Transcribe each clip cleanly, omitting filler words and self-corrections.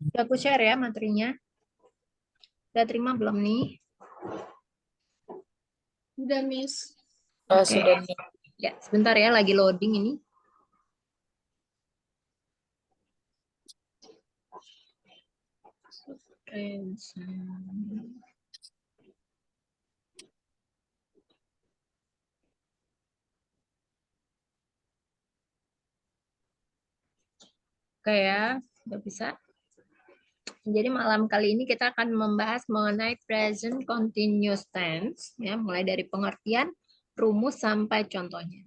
Udah aku share ya materinya. Udah terima belum nih? Udah, Miss. Oke. Sudah. Ya, sebentar ya, lagi loading ini. Oke ya, udah bisa. Jadi malam kali ini kita akan membahas mengenai present continuous tense, ya, mulai dari pengertian, rumus sampai contohnya.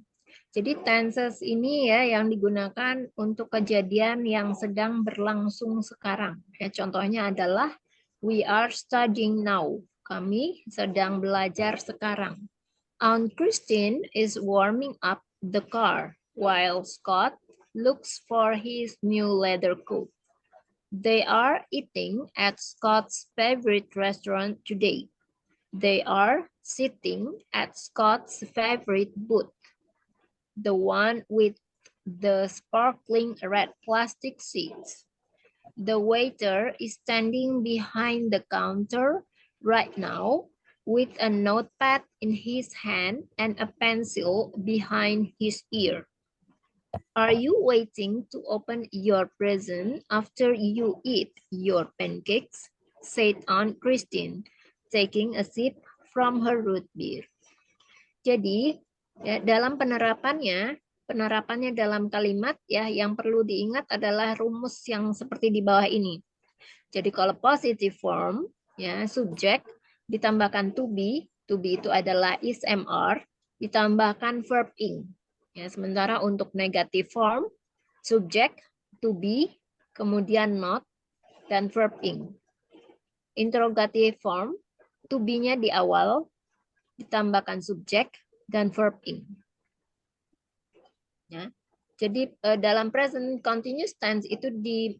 Jadi tenses ini ya yang digunakan untuk kejadian yang sedang berlangsung sekarang. Ya, contohnya adalah we are studying now. Kami sedang belajar sekarang. Aunt Christine is warming up the car while Scott looks for his new leather coat. They are eating at Scott's favorite restaurant today. They are sitting at Scott's favorite booth, the one with the sparkling red plastic seats. The waiter is standing behind the counter right now with a notepad in his hand and a pencil behind his ear. Are you waiting to open your present after you eat your pancakes? Said Aunt Christine, taking a sip from her root beer. Jadi, ya, dalam penerapannya dalam kalimat ya yang perlu diingat adalah rumus yang seperti di bawah ini. Jadi kalau positive form ya subjek ditambahkan to be itu adalah is MR ditambahkan verb ing. Ya, sementara untuk negative form subjek to be kemudian not dan verb ing. Interrogative form to be-nya di awal ditambahkan subjek dan verb ing. Ya. Jadi dalam present continuous tense itu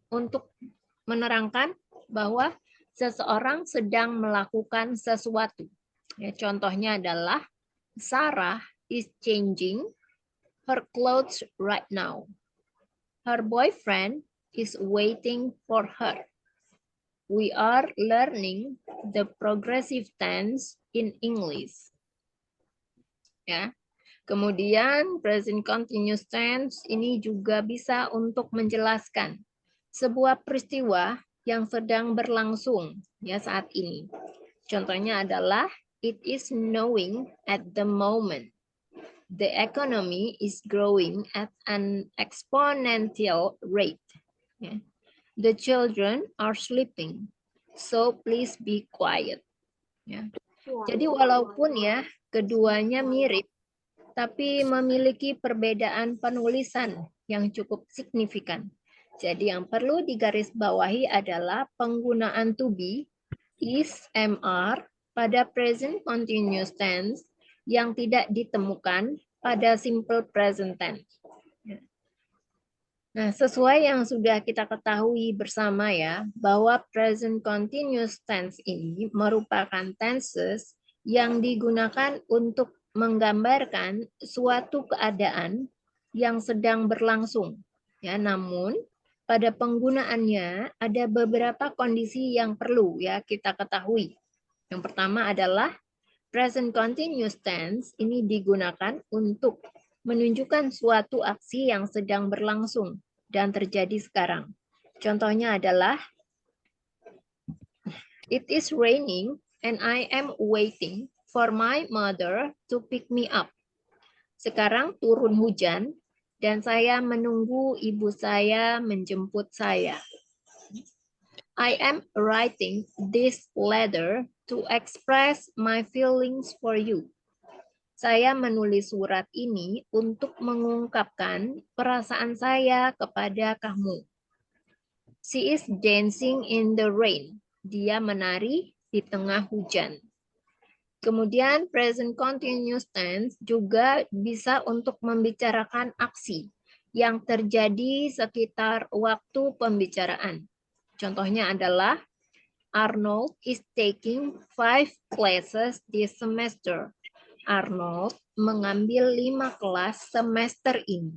untuk menerangkan bahwa seseorang sedang melakukan sesuatu. Ya, contohnya adalah Sarah is changing her clothes right now. Her boyfriend is waiting for her. We are learning the progressive tense in English. Ya. Kemudian present continuous tense ini juga bisa untuk menjelaskan sebuah peristiwa yang sedang berlangsung ya saat ini. Contohnya adalah it is snowing at the moment. The economy is growing at an exponential rate. Yeah. The children are sleeping, so please be quiet. Ya. Jadi walaupun ya keduanya mirip, tapi memiliki perbedaan penulisan yang cukup signifikan. Jadi yang perlu digarisbawahi adalah penggunaan to be, is, MR pada present continuous tense yang tidak ditemukan pada simple present tense. Nah, sesuai yang sudah kita ketahui bersama ya, bahwa present continuous tense ini merupakan tenses yang digunakan untuk menggambarkan suatu keadaan yang sedang berlangsung. Ya, namun pada penggunaannya ada beberapa kondisi yang perlu ya kita ketahui. Yang pertama adalah present continuous tense ini digunakan untuk menunjukkan suatu aksi yang sedang berlangsung dan terjadi sekarang. Contohnya adalah it is raining and I am waiting for my mother to pick me up. Sekarang turun hujan dan saya menunggu ibu saya menjemput saya. I am writing this letter to express my feelings for you. Saya menulis surat ini untuk mengungkapkan perasaan saya kepada kamu. She is dancing in the rain. Dia menari di tengah hujan. Kemudian present continuous tense juga bisa untuk membicarakan aksi yang terjadi sekitar waktu pembicaraan. Contohnya adalah Arnold is taking 5 classes this semester. Arnold mengambil 5 kelas semester ini.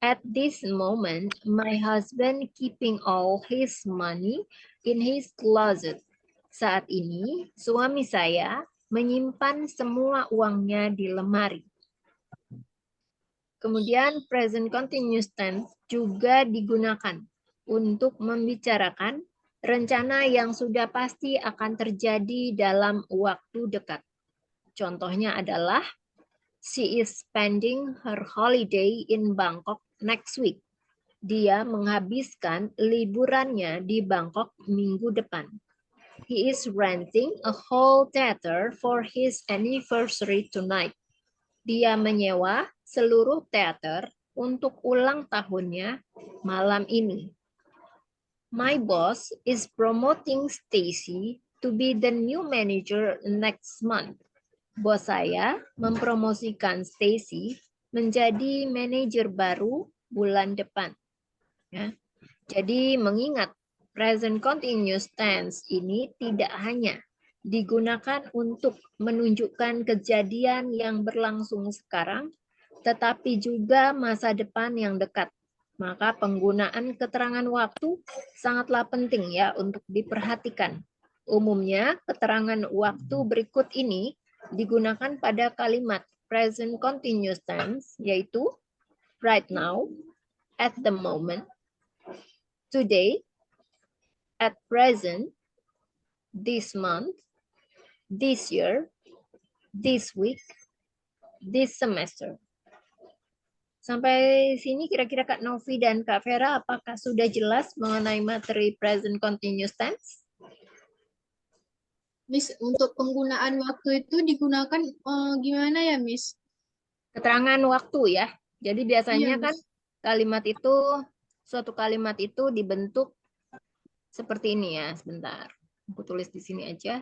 At this moment, my husband keeping all his money in his closet. Saat ini, suami saya menyimpan semua uangnya di lemari. Kemudian present continuous tense juga digunakan untuk membicarakan rencana yang sudah pasti akan terjadi dalam waktu dekat. Contohnya adalah she is spending her holiday in Bangkok next week. Dia menghabiskan liburannya di Bangkok minggu depan. He is renting a whole theater for his anniversary tonight. Dia menyewa seluruh teater untuk ulang tahunnya malam ini. My boss is promoting Stacy to be the new manager next month. Bos saya mempromosikan Stacy menjadi manajer baru bulan depan. Ya. Jadi mengingat present continuous tense ini tidak hanya digunakan untuk menunjukkan kejadian yang berlangsung sekarang, tetapi juga masa depan yang dekat. Maka penggunaan keterangan waktu sangatlah penting ya untuk diperhatikan. Umumnya keterangan waktu berikut ini digunakan pada kalimat present continuous tense, yaitu right now, at the moment, today, at present, this month, this year, this week, this semester. Sampai sini kira-kira Kak Novi dan Kak Vera apakah sudah jelas mengenai materi present continuous tense? Miss, untuk penggunaan waktu itu digunakan gimana ya, Miss? Keterangan waktu ya. Jadi biasanya Iya, kan Miss. kalimat itu, suatu kalimat itu dibentuk seperti ini ya. Sebentar, aku tulis di sini aja.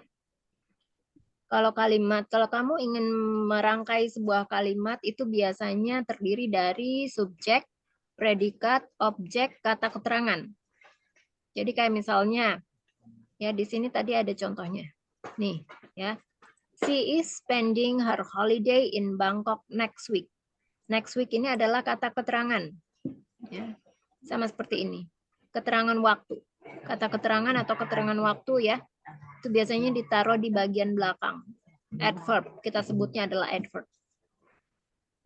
Kalau kamu ingin merangkai sebuah kalimat itu biasanya terdiri dari subjek, predikat, objek, kata keterangan. Jadi kayak misalnya, ya di sini tadi ada contohnya. Nih, ya. She is spending her holiday in Bangkok next week. Next week ini adalah kata keterangan. Ya. Sama seperti ini. Keterangan waktu. Kata keterangan atau keterangan waktu ya. Itu biasanya ditaruh di bagian belakang. Adverb, kita sebutnya adalah adverb.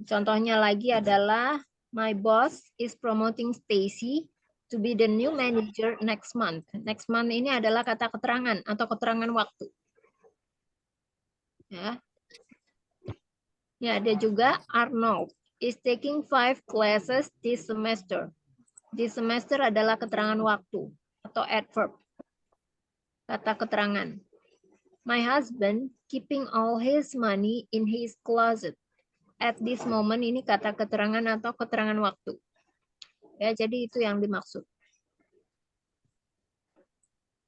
Contohnya lagi adalah my boss is promoting Stacy to be the new manager next month. Next month ini adalah kata keterangan atau keterangan waktu. Ya. Ya, ada juga Arnold is taking 5 classes this semester. This semester adalah keterangan waktu atau adverb. Kata keterangan. My husband keeping all his money in his closet. At this moment ini kata keterangan atau keterangan waktu. Ya, jadi itu yang dimaksud.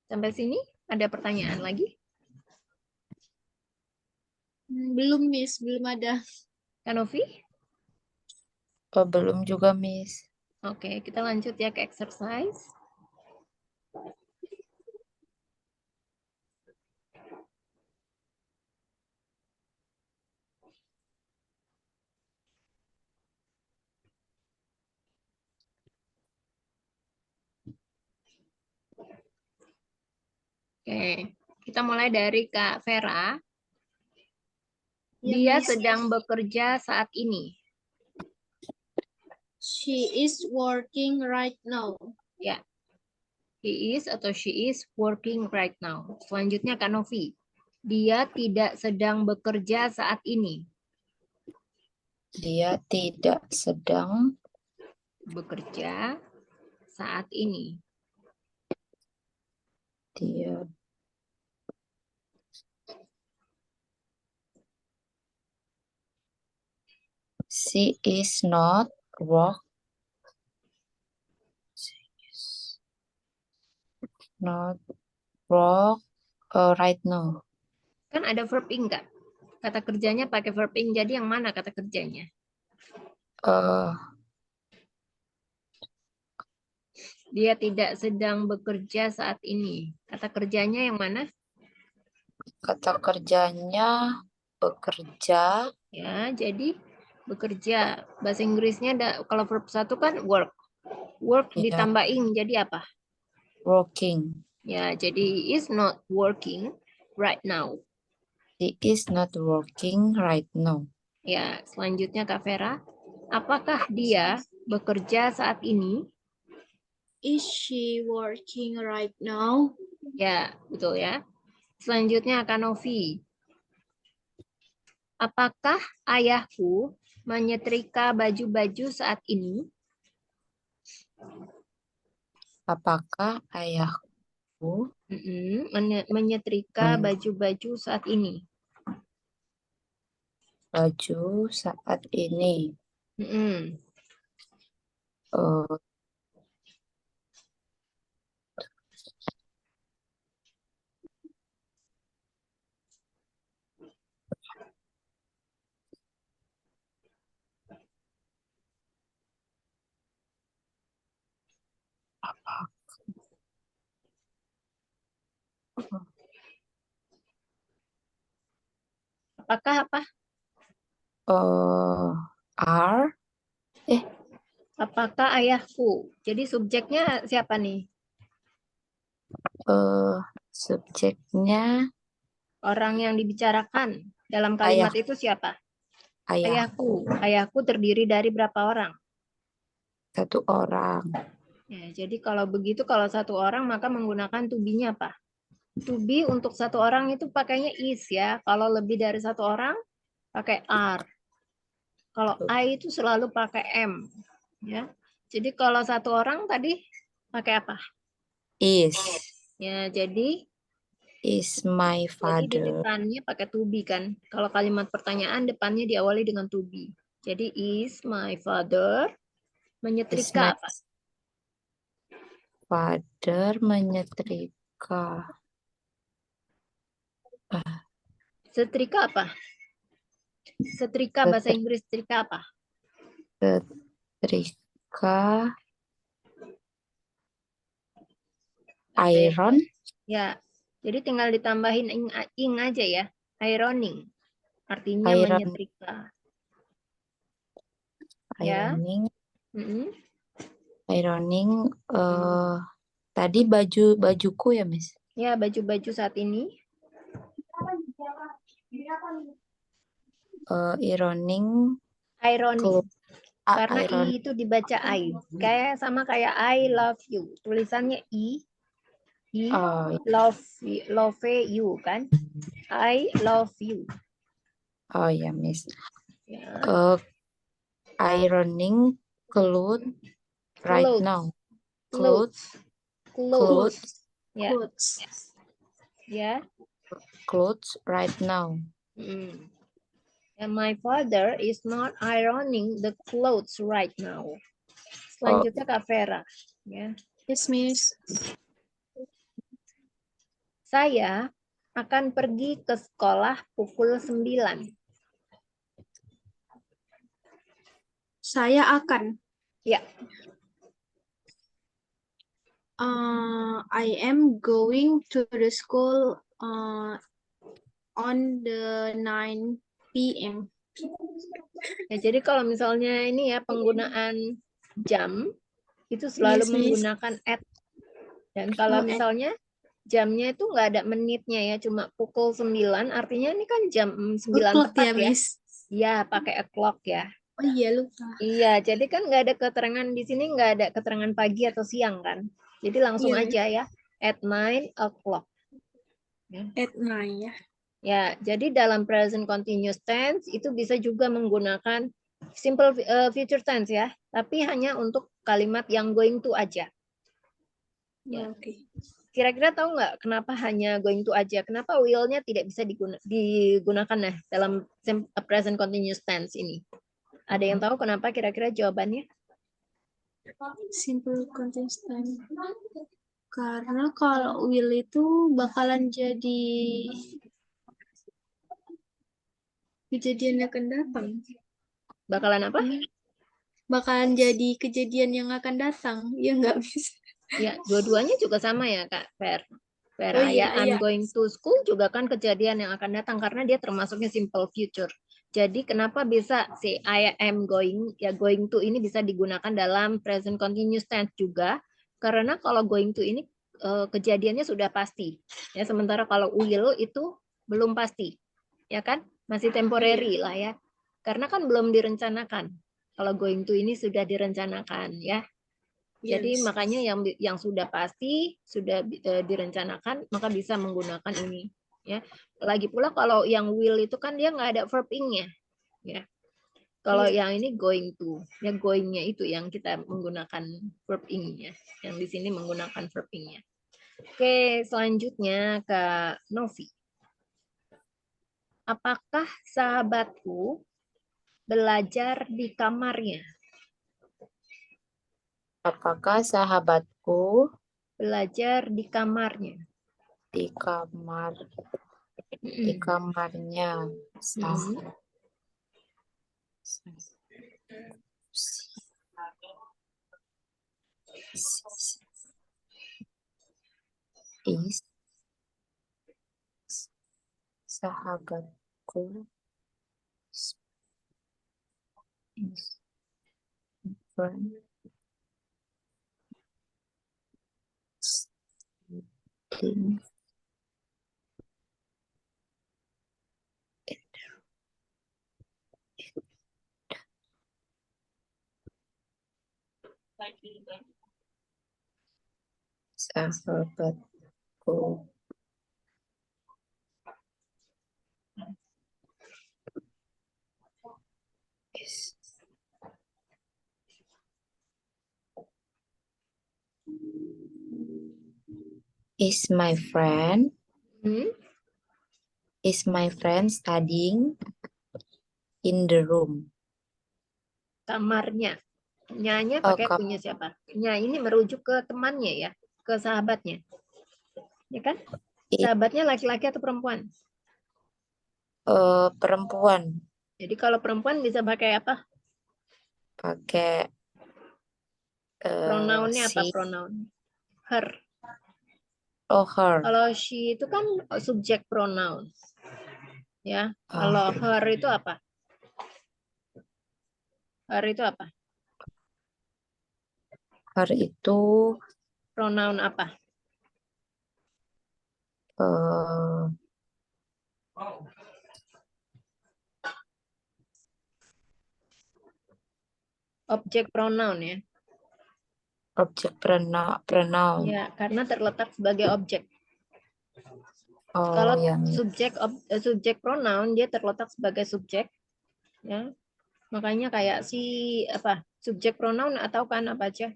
Sampai sini ada pertanyaan lagi? Belum, Miss. Belum ada. Kanovi? Oh, belum juga, Miss. Oke, kita lanjut ya ke exercise. Oke, kita mulai dari Kak Vera. Ya, Dia Miss. sedang bekerja saat ini. She is working right now. Ya. He is atau she is working right now. Selanjutnya Kak Novi. Dia tidak sedang bekerja saat ini. Dia tidak sedang Bekerja saat ini. Dia. She is not work. She is not work right now. Kan ada verb ing nggak? Kata kerjanya pakai verb ing. Jadi yang mana kata kerjanya? Eh, Dia tidak sedang bekerja saat ini. Kata kerjanya yang mana? kata kerjanya bekerja. Ya, jadi bekerja. Bahasa Inggrisnya ada, kalau verb satu kan work. Work Ya, ditambah ing, jadi apa? working. Ya, jadi he is not working right now. She is not working right now. Ya, selanjutnya Kak Vera. Apakah dia bekerja saat ini? Is she working right now? Ya, betul ya. Selanjutnya Kak Novi. Apakah ayahku menyetrika baju-baju saat ini? Apakah ayahku Menyetrika men- baju-baju saat ini? baju saat ini? Mm-mm. Eh, Apakah apa? are Apakah ayahku? Jadi subjeknya siapa nih? subjeknya Orang yang dibicarakan dalam ayah. kalimat itu siapa? Ayahku Ayahku. Ayahku terdiri dari berapa orang? satu orang. Ya, jadi kalau begitu, kalau satu orang maka menggunakan to be-nya apa? To be untuk satu orang itu pakainya is ya. Kalau lebih dari satu orang pakai are. Kalau I itu selalu pakai am. Ya. Jadi kalau satu orang tadi pakai apa? Is Ya, jadi my di father. depannya pakai to be kan. Kalau kalimat pertanyaan depannya diawali dengan to be. Jadi is my father Is menyetrika my apa? father menyetrika. Setrika apa? Setrika bahasa Inggris setrika apa? Setrika. Iron. Ya. Jadi tinggal ditambahin ing aja ya. Ironing. Artinya Iron. menyetrika. Ya. Ironing. Mm-mm. Ironing. Tadi bajuku ya, Miss? Ya, baju-baju saat ini. Ironing. Ironing. Karena Iron. I itu dibaca I. Kayak sama kayak I love you. Tulisannya I. Oh, Love you kan. I love you. oh ya, Miss. Ya. Ironing clothes right Clothes. now. Clothes. Clothes Ya. Clothes. Ya. clothes right now. And my father is not ironing the clothes right now. Selanjutnya Kak Vera. Ya. Yes, Miss. Saya akan pergi ke sekolah pukul 9. Saya akan. Ya. I am going to the school on the 9 p.m. Ya, jadi kalau misalnya ini ya penggunaan jam itu selalu Yes, Miss. menggunakan at. Dan kalau Oh, at. misalnya jamnya itu nggak ada menitnya ya, cuma pukul 9, artinya ini kan jam 9 O'clock tepat ya, ya. Miss. Ya, pakai o'clock ya. Oh iya, lupa. Iya, jadi kan nggak ada keterangan di sini, nggak ada keterangan pagi atau siang kan. Jadi langsung Iya, aja ya, at 9 o'clock. At 9 ya. Ya, jadi dalam present continuous tense itu bisa juga menggunakan simple future tense ya, tapi hanya untuk kalimat yang going to aja. Ya. Oke. Kira-kira tahu nggak kenapa hanya going to aja? Kenapa will-nya tidak bisa digunakan nah dalam present continuous tense ini? Ada yang tahu kenapa kira-kira jawabannya? Simple continuous time. Karena kalau will itu bakalan jadi kejadian yang akan datang. Bakalan apa? Bakalan jadi kejadian yang akan datang. Ya nggak bisa. Ya, dua-duanya juga sama ya, Kak. Fair. Fair. Oh iya, I'm iya. going to school juga kan kejadian yang akan datang karena dia termasuknya simple future. Jadi kenapa bisa si I am going, ya going to ini bisa digunakan dalam present continuous tense juga? Karena kalau going to ini kejadiannya sudah pasti. Ya, sementara kalau will itu belum pasti. Ya kan? Masih temporary lah ya. Karena kan belum direncanakan. Kalau going to ini sudah direncanakan ya. Jadi Yes. makanya yang sudah pasti sudah direncanakan maka bisa menggunakan ini ya. Lagi pula kalau yang will itu kan dia nggak ada verb ing-nya ya. Kalau Iya. yang ini going to ya going-nya itu yang kita menggunakan verb ing-nya. Yang di sini menggunakan verb ing-nya. Oke, selanjutnya Kak Novi. Apakah sahabatku belajar di kamarnya? Apakah sahabatku Belajar di kamarnya. di kamarnya is sahabatku is friend studying sahabatku is my friend studying in the room. Kamarnya. Nyanya Oh, pakai punya siapa? Nya ini merujuk ke temannya ya, ke sahabatnya. Ya kan? Sahabatnya laki-laki atau perempuan? Perempuan. Jadi kalau perempuan bisa pakai apa? Pakai Pronounnya apa she. pronoun? Her. Oh, her. Kalau she itu kan subjek pronoun. Ya. Kalau her itu apa? Her itu apa? Her itu Pronoun apa? Objek pronoun ya. Objek pronoun. Ya, karena terletak sebagai objek. Oh, Kalau yang subjek pronoun dia terletak sebagai subjek, ya. Makanya kayak si apa subjek pronoun atau kan apa aja,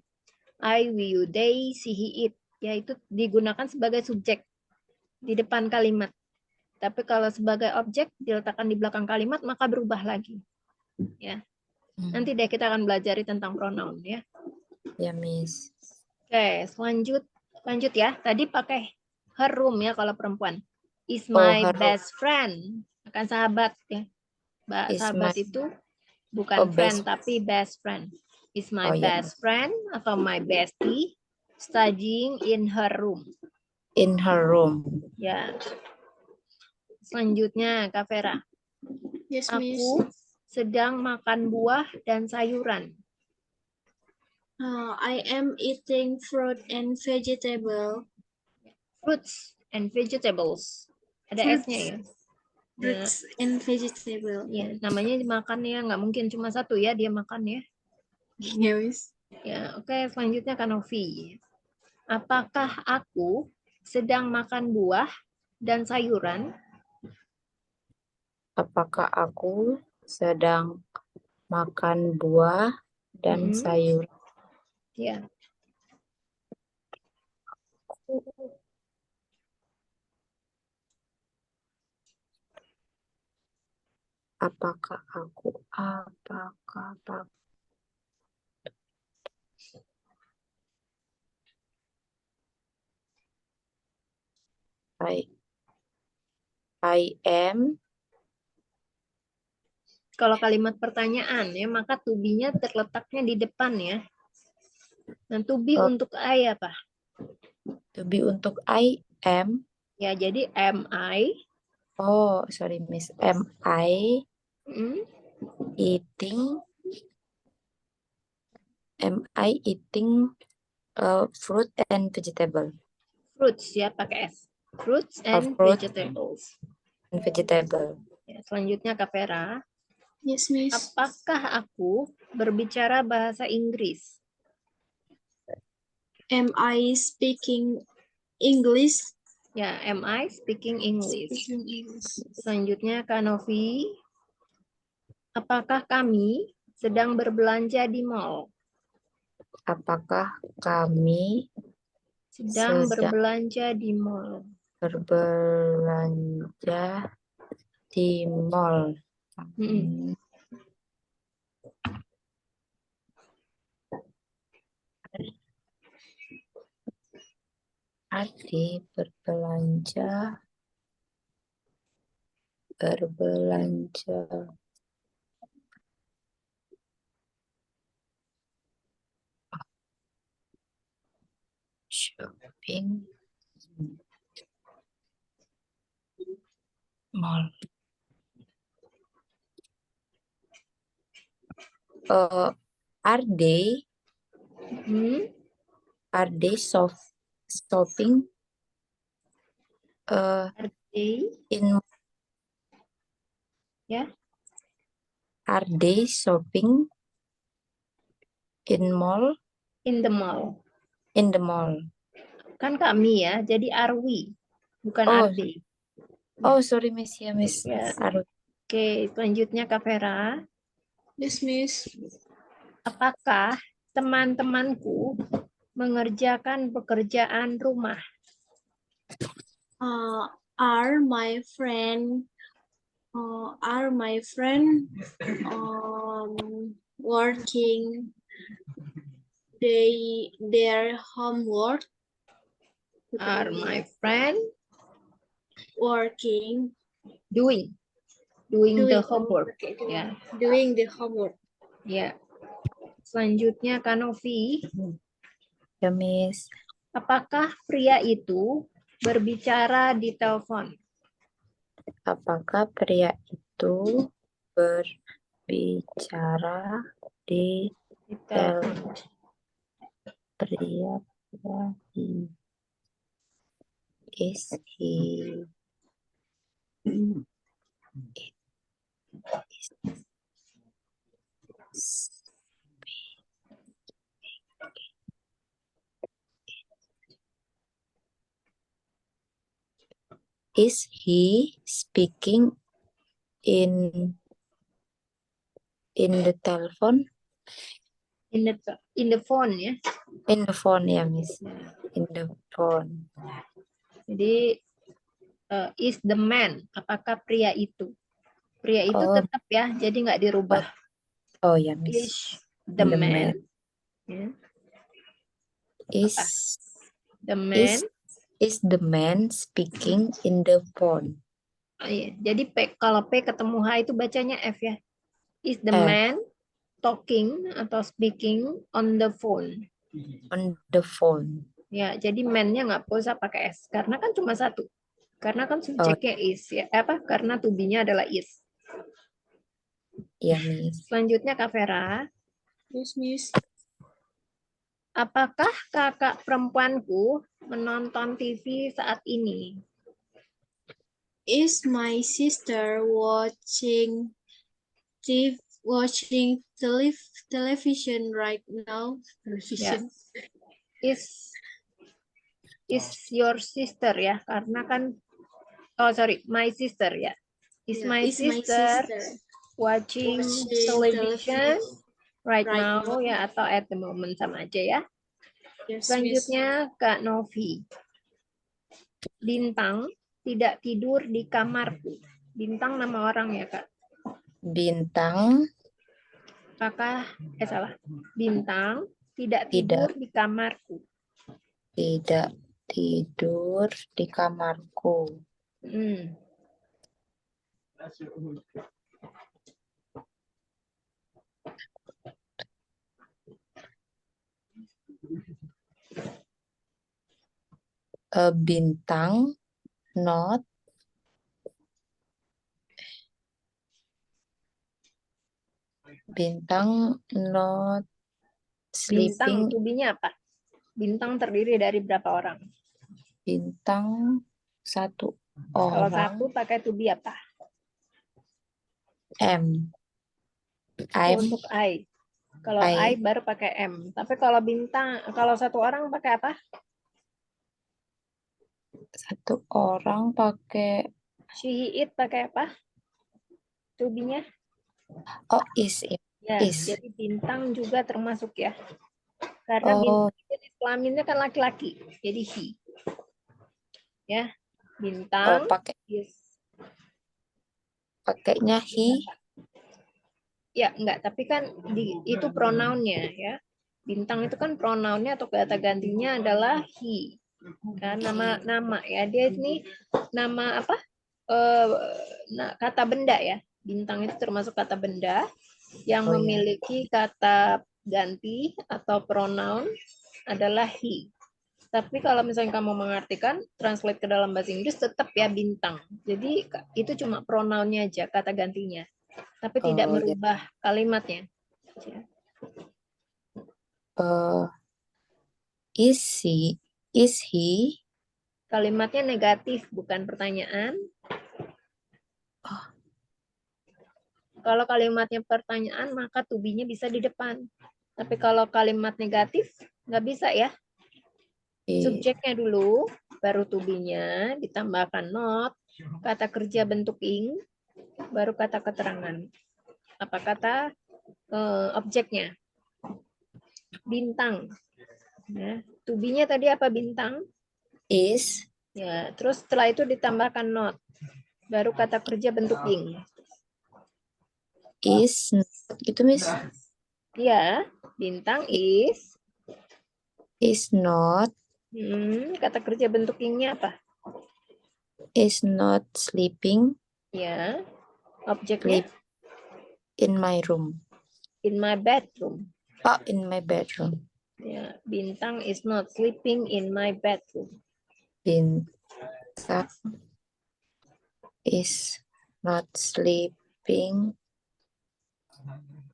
I, we, you, they, she, he, it, ya itu digunakan sebagai subjek di depan kalimat. Tapi kalau sebagai objek diletakkan di belakang kalimat maka berubah lagi, ya. Nanti deh kita akan belajar tentang pronoun ya. Ya, Miss. Oke, lanjut ya. Tadi pakai her room ya kalau perempuan. Is my best friend. Akan sahabat ya. Sahabat itu bukan friend tapi best friend. Is my best friend atau my bestie studying in her room. In her room. Ya. Selanjutnya Kak Vera. Yes, Miss. Aku sedang makan buah dan sayuran. I am eating fruit and vegetable. Fruits and vegetables. Ada S-nya ya. Fruits and vegetable. Ya, namanya dimakan ya, nggak mungkin cuma satu ya dia makan ya. Ya, Miss. Ya, oke, selanjutnya Kak Novi. Apakah aku sedang makan buah dan sayuran? Apakah aku sedang makan buah dan sayuran? Ya. Apakah aku? I am. Kalau kalimat pertanyaan ya, maka to be-nya terletaknya di depan ya. Dan to be Oh. untuk I apa? To be untuk I am. Ya, jadi am I? Oh, sorry Miss. Am I Hmm? eating? Am I eating fruit and vegetable? Fruits ya, pakai S. Fruits and Fruit vegetables. and vegetable. Ya, selanjutnya Kak Vera. Yes, Miss. Apakah aku berbicara bahasa Inggris? Am I speaking English? Ya, am I speaking English? Speaking English. Selanjutnya Kak Novi. Apakah kami sedang berbelanja di mall? Apakah kami Sedang sedang berbelanja di mall. berbelanja di mall? Mm-mm. Adik berbelanja. Shopping mall. Are they Hmm? shopping Are they? in Ya, are they shopping in mall in the mall. in the mall? Kan kami ya, jadi are we, bukan Oh, are they. oh sorry Miss ya Miss. Ya. Are Oke, selanjutnya Kak Vera. Yes, Miss. Apakah teman-temanku mengerjakan pekerjaan rumah? Are my friend working their homework? Are my friend Working doing the Doing. homework? Okay, Ya, doing the homework. ya. Selanjutnya Kak Novi. ya Miss. Apakah pria itu berbicara di telepon? Apakah pria itu berbicara di Di telepon. pria is he is he speaking in the telephone? In the phone ya. In the phone ya Miss. In the phone. Jadi is the man. Apakah pria itu? Pria itu Oh. tetap ya, jadi nggak dirubah. Oh ya Miss. Is the The man. man. Ya. Is The man. is the man speaking in the phone? Oh, iya. Jadi kalau P ketemu H itu bacanya F ya. Is the F. man talking atau speaking on the phone? On the phone. Ya, jadi man-nya nggak usah pakai S karena kan cuma satu. Karena kan subjeknya is ya. Karena to be-nya adalah is. Ya Miss. Selanjutnya Kak Vera. Yes, Miss. Apakah kakak perempuanku menonton TV saat ini? Is my sister watching television right now? Ya. Television. Is your sister ya, karena kan my sister ya. Is Yeah, my is my sister sister watching television right now ya, atau at the moment sama aja ya. Yes, Miss. Selanjutnya Kak Novi. Bintang tidak tidur di kamarku. Bintang nama orang ya Kak. Bintang Apakah, salah. Bintang tidak tidak tidur di kamarku. tidak tidur di kamarku. Hmm. Bintang not bintang not Bintang, sleeping. tubinya apa? Bintang terdiri dari berapa orang? Bintang satu Kalau orang. satu pakai tubi apa? M. I'm Untuk I. Kalau I I baru pakai M. Tapi kalau bintang, kalau satu orang pakai apa? satu orang pakai She, it pakai apa? Tubinya? is Ya, is. jadi bintang juga termasuk ya. Karena Oh, bintang jenis kelaminnya kan laki-laki. Jadi he. Ya, bintang pakai is. pakainya he. Ya, enggak, tapi kan itu pronounnya ya. Bintang itu kan pronounnya atau kata gantinya adalah he. Kan nama ya. Dia ini nama apa? Kata benda ya. Bintang itu termasuk kata benda yang Oh ya. memiliki kata ganti atau pronoun adalah he. Tapi kalau misalnya kamu mengartikan, translate ke dalam bahasa Inggris tetap ya bintang. Jadi itu cuma pronounnya aja, kata gantinya. Tapi tidak Oh ya. merubah kalimatnya. Is he? Kalimatnya negatif, bukan pertanyaan. Oh, Kalau kalimatnya pertanyaan, maka to-be-nya bisa di depan. Tapi kalau kalimat negatif, nggak bisa ya. Subjeknya dulu, baru to-be-nya, ditambahkan not, kata kerja bentuk ing, baru kata keterangan. Apa kata objeknya? Bintang. Ya. To-be-nya tadi apa bintang? is Ya, terus setelah itu ditambahkan not, baru kata kerja bentuk ing. itu Miss Ya, bintang is not kata kerja bentuk ingnya apa? is not sleeping Ya, objeknya in my room. in my bedroom. Oh, in my bedroom. Ya, bintang is not sleeping in my bedroom. Bintang is not sleeping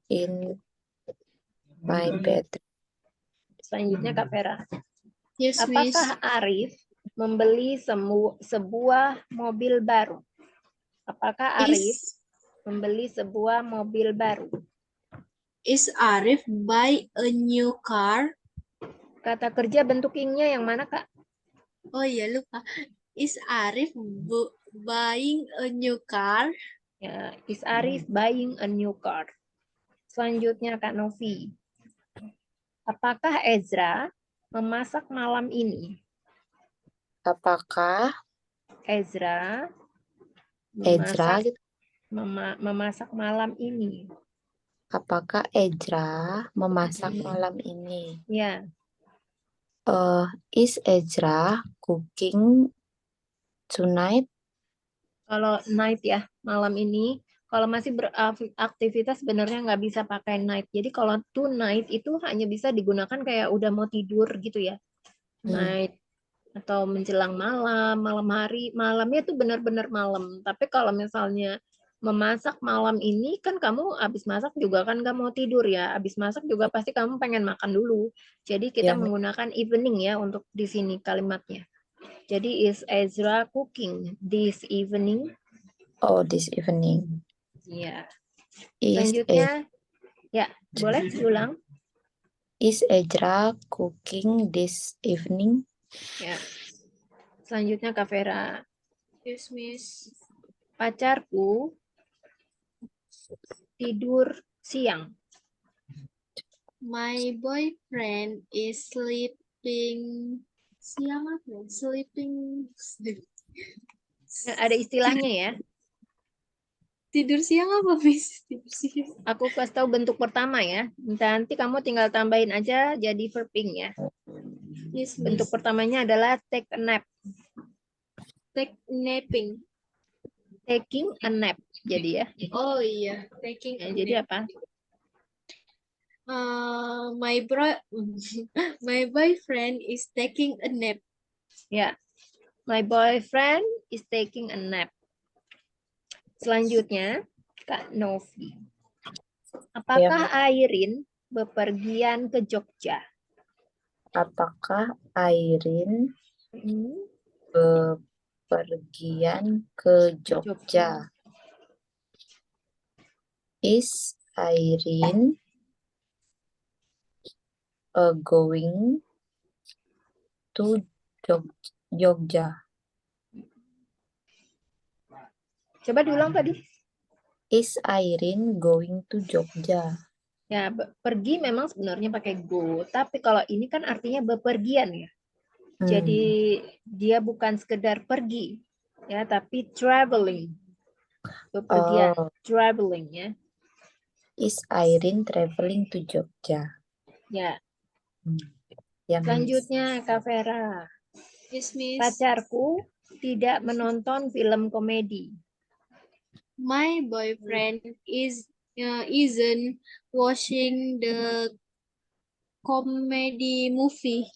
in my bedroom. Selanjutnya Kak Vera. Yes, Miss. Apakah Arif membeli sebuah mobil baru? Apakah Arif membeli sebuah mobil baru? Is Arif buy a new car? Kata kerja bentuk ingnya yang mana, Kak? Oh iya, lupa. Is Arif buying a new car? Ya, is Arif buying a new car? Selanjutnya Kak Novi. Apakah Ezra memasak malam ini? Apakah Ezra Ezra memasak malam ini? Apakah Ezra memasak malam ini? Ya, Is Ezra cooking tonight? kalau night ya, malam ini. Kalau masih beraktivitas sebenarnya nggak bisa pakai night. Jadi kalau tonight itu hanya bisa digunakan kayak udah mau tidur gitu ya. Night atau menjelang malam, malam hari, malamnya tuh benar-benar malam. Tapi kalau misalnya memasak malam ini kan kamu habis masak juga kan kamu mau tidur ya. Habis masak juga pasti kamu pengen makan dulu. Jadi kita Ya, menggunakan evening ya untuk di sini kalimatnya. Jadi is Ezra cooking this evening? oh, this evening. Ya. Is Selanjutnya ya, boleh diulang? Ezra cooking this evening? Ya. Selanjutnya Kak Vera. Yes, Miss. Pacarku tidur siang. My boyfriend is sleeping. Siang apa? Ya? Sleeping. Nah, ada istilahnya ya. Tidur siang apa, Miss? Tidur siang. Aku kasih tahu bentuk pertama ya. Nanti kamu tinggal tambahin aja jadi verbing ya. Yes, Bentuk Miss. pertamanya adalah take a nap. Take napping. Taking a nap. Jadi ya. Oh iya, taking a Jadi nap. apa? My bro, my boyfriend is taking a nap. Ya. My boyfriend is taking a nap. Selanjutnya, Kak Novi. Apakah Airin bepergian ke Jogja? Apakah Airin Hmm, bepergian ke Jogja? Is Airin going to Jogja? Coba diulang tadi. Is Airin going to Jogja? Ya, pergi memang sebenarnya pakai go, tapi kalau ini kan artinya bepergian ya. Jadi dia bukan sekedar pergi, ya, tapi traveling, bepergian, Oh, traveling ya. is Airin traveling to Jogja? Ya, Yang selanjutnya Kak Vera. Yes, Miss. Pacarku tidak menonton film komedi. My boyfriend isn't watching the comedy movie.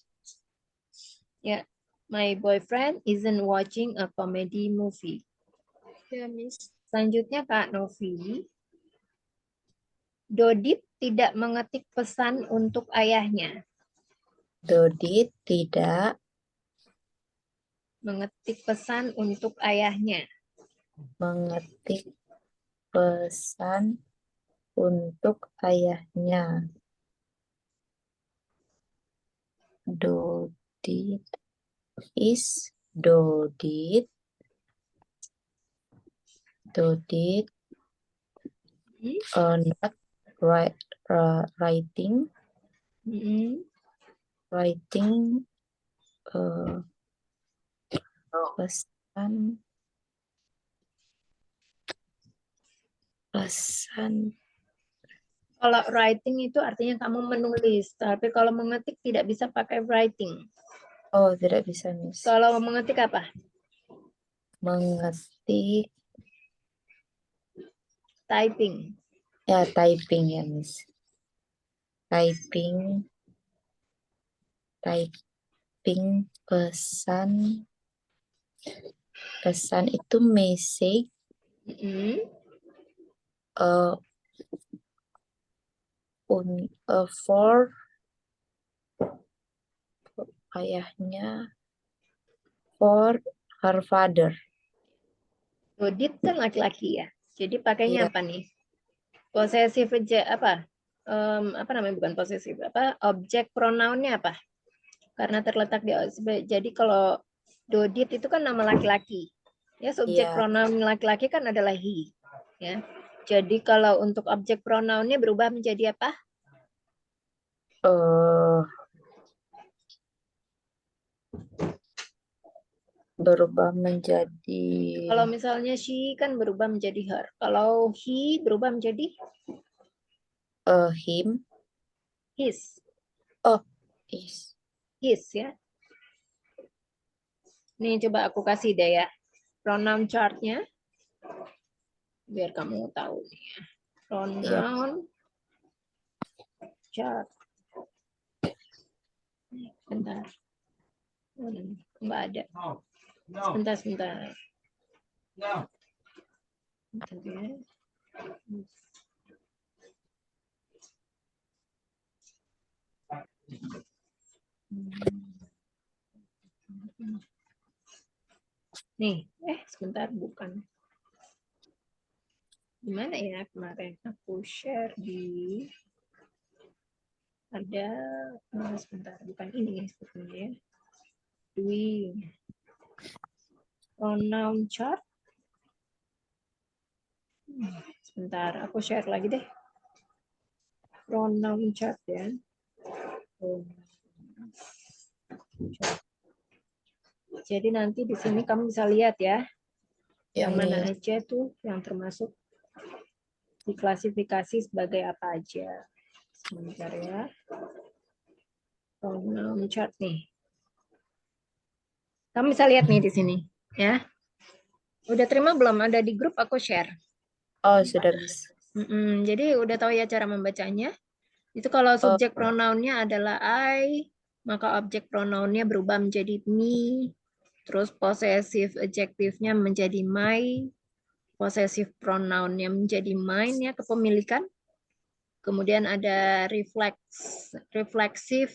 Ya, my boyfriend isn't watching a comedy movie. Ya, Miss. Selanjutnya Kak Novi. Dodit tidak mengetik pesan untuk ayahnya. Dodit tidak Mengetik pesan untuk ayahnya. mengetik pesan untuk ayahnya. Dodit not writing Mm-mm. pesan. Kalau writing itu artinya kamu menulis, tapi kalau mengetik tidak bisa pakai writing. Oh, tidak bisa, Miss. Kalau mengetik apa? Mengetik, Typing. ya typing ya, Miss. Typing pesan. Pesan itu message Mm-mm. for ayahnya, for her father. Dodit kan laki-laki ya. Jadi pakainya Iya. apa nih? Posesif aja apa? Apa namanya, bukan posesif, apa? Objek pronounnya apa? Karena terletak di, jadi kalau Dodit itu kan nama laki-laki. Ya, subjek Iya. pronoun laki-laki kan adalah he. Ya. Jadi kalau untuk objek pronounnya berubah menjadi apa? Berubah menjadi Kalau misalnya she kan berubah menjadi her. Kalau he berubah menjadi him. his. Oh, is. His ya. Nih coba aku kasih deh ya. Pronoun chartnya. Biar kamu tahu nih ya. Pronoun chart. Bentar. Enggak ada. Sebentar. Bentar ya. Nih, sebentar, bukan. Gimana ya kemarin? Aku share di ada sebentar, bukan ini sebetulnya ya. Doing pronoun chart. Sebentar, aku share lagi deh. Pronoun chart ya. Jadi nanti di sini kamu bisa lihat ya. Yang mana aja tuh yang termasuk diklasifikasi sebagai apa aja. Sebentar ya. Pronoun chart nih. Kamu bisa lihat nih di sini, ya. Udah terima belum? Ada di grup aku share. Oh, sudah, Miss. Jadi udah tahu ya cara membacanya. Itu kalau subjek pronounnya adalah I, maka objek pronounnya berubah menjadi me. Terus possessive adjektifnya menjadi my. Possessive pronounnya menjadi mine ya, kepemilikan. Kemudian ada reflexive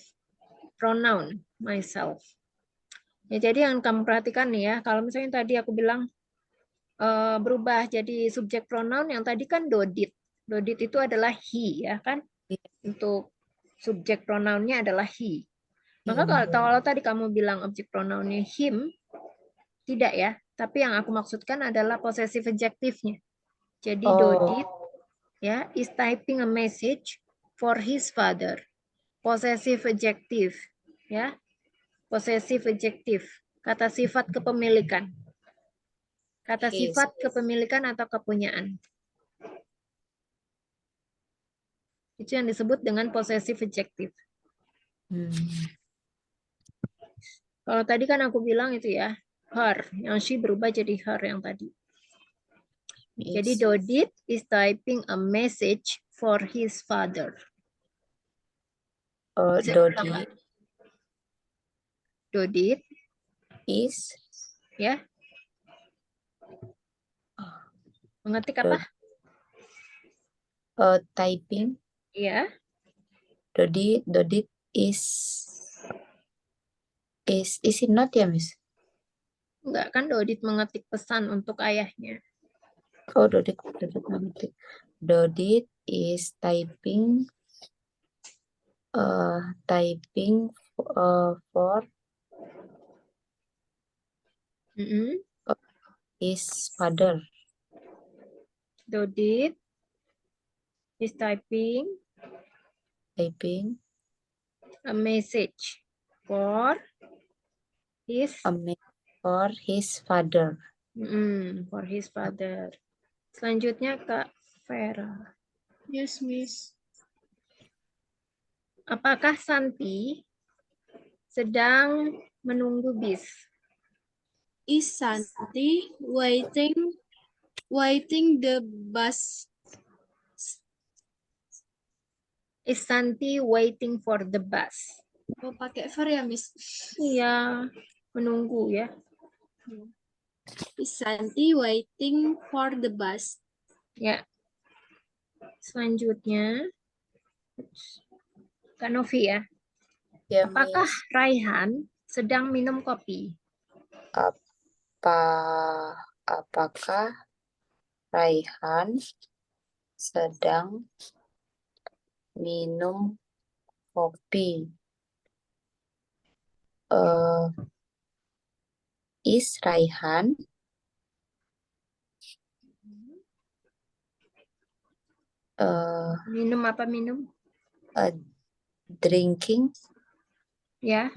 pronoun, myself. Ya, jadi yang kamu perhatikan nih ya, kalau misalnya tadi aku bilang berubah jadi subjek pronoun, yang tadi kan dodit. Dodit itu adalah he, ya kan? Untuk subjek pronounnya adalah he. Maka kalau tadi kamu bilang objek pronounnya him, tidak ya. Tapi yang aku maksudkan adalah possessive adjektifnya. Jadi dodit ya is typing a message for his father. Possessive adjective ya. Possessive adjective, kata sifat kepemilikan. Kata His. sifat kepemilikan atau kepunyaan. Itu yang disebut dengan possessive adjective. Kalau tadi kan aku bilang itu ya, her. Yang she berubah jadi her yang tadi. Jadi Dodit is typing a message for his father. Dodit is ya. Mengetik apa? Typing. Iya. Dodit is it not ya, Miss? Enggak, kan Dodit mengetik pesan untuk ayahnya. Oh, Dodit mengetik. Dodit is typing for his father. Dodit is typing a message for his father. For his father. Selanjutnya Kak Vera. Yes, Miss. Apakah Santi sedang menunggu bis? Is Santi waiting the bus? Is Santi waiting for the bus? Oh, pakai ver ya, Miss? Iya, menunggu ya. Is Santi waiting for the bus? Ya. Selanjutnya Kak Novi ya. Ya, Apakah Miss. Raihan sedang minum kopi? Apakah Raihan sedang minum kopi? Is Raihan Minum apa minum? drinking Ya.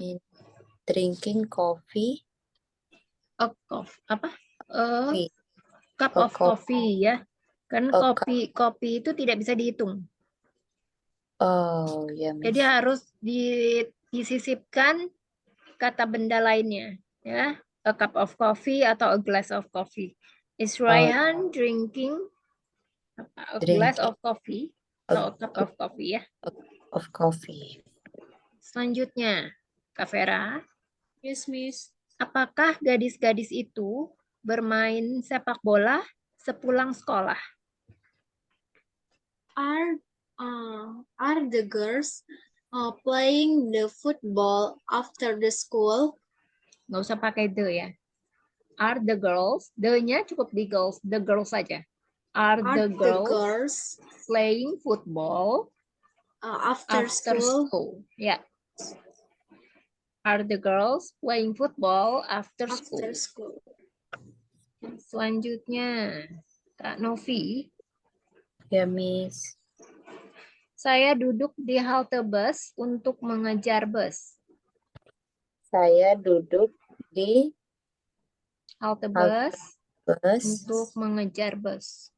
Drinking coffee. Apa? Cup A of coffee ya. Kan A kopi itu tidak bisa dihitung. Oh, ya, Miss. Jadi harus disisipkan kata benda lainnya, ya. A cup of coffee atau a glass of coffee. Is Raihan drinking a glass of coffee atau a cup of coffee ya? Of coffee. Selanjutnya, Kak Vera. Yes, Miss. Apakah gadis-gadis itu bermain sepak bola sepulang sekolah? Are the girls playing the football after the school? Nggak usah pakai the ya. Are the girls, the-nya cukup di girls, the girls saja. Are the girls playing football after school? Ya. Are the girls playing football after school? Selanjutnya, Kak Novi. Ya, Miss. Saya duduk di halte bus untuk mengejar bus. Saya duduk di halte bus bus untuk mengejar bus.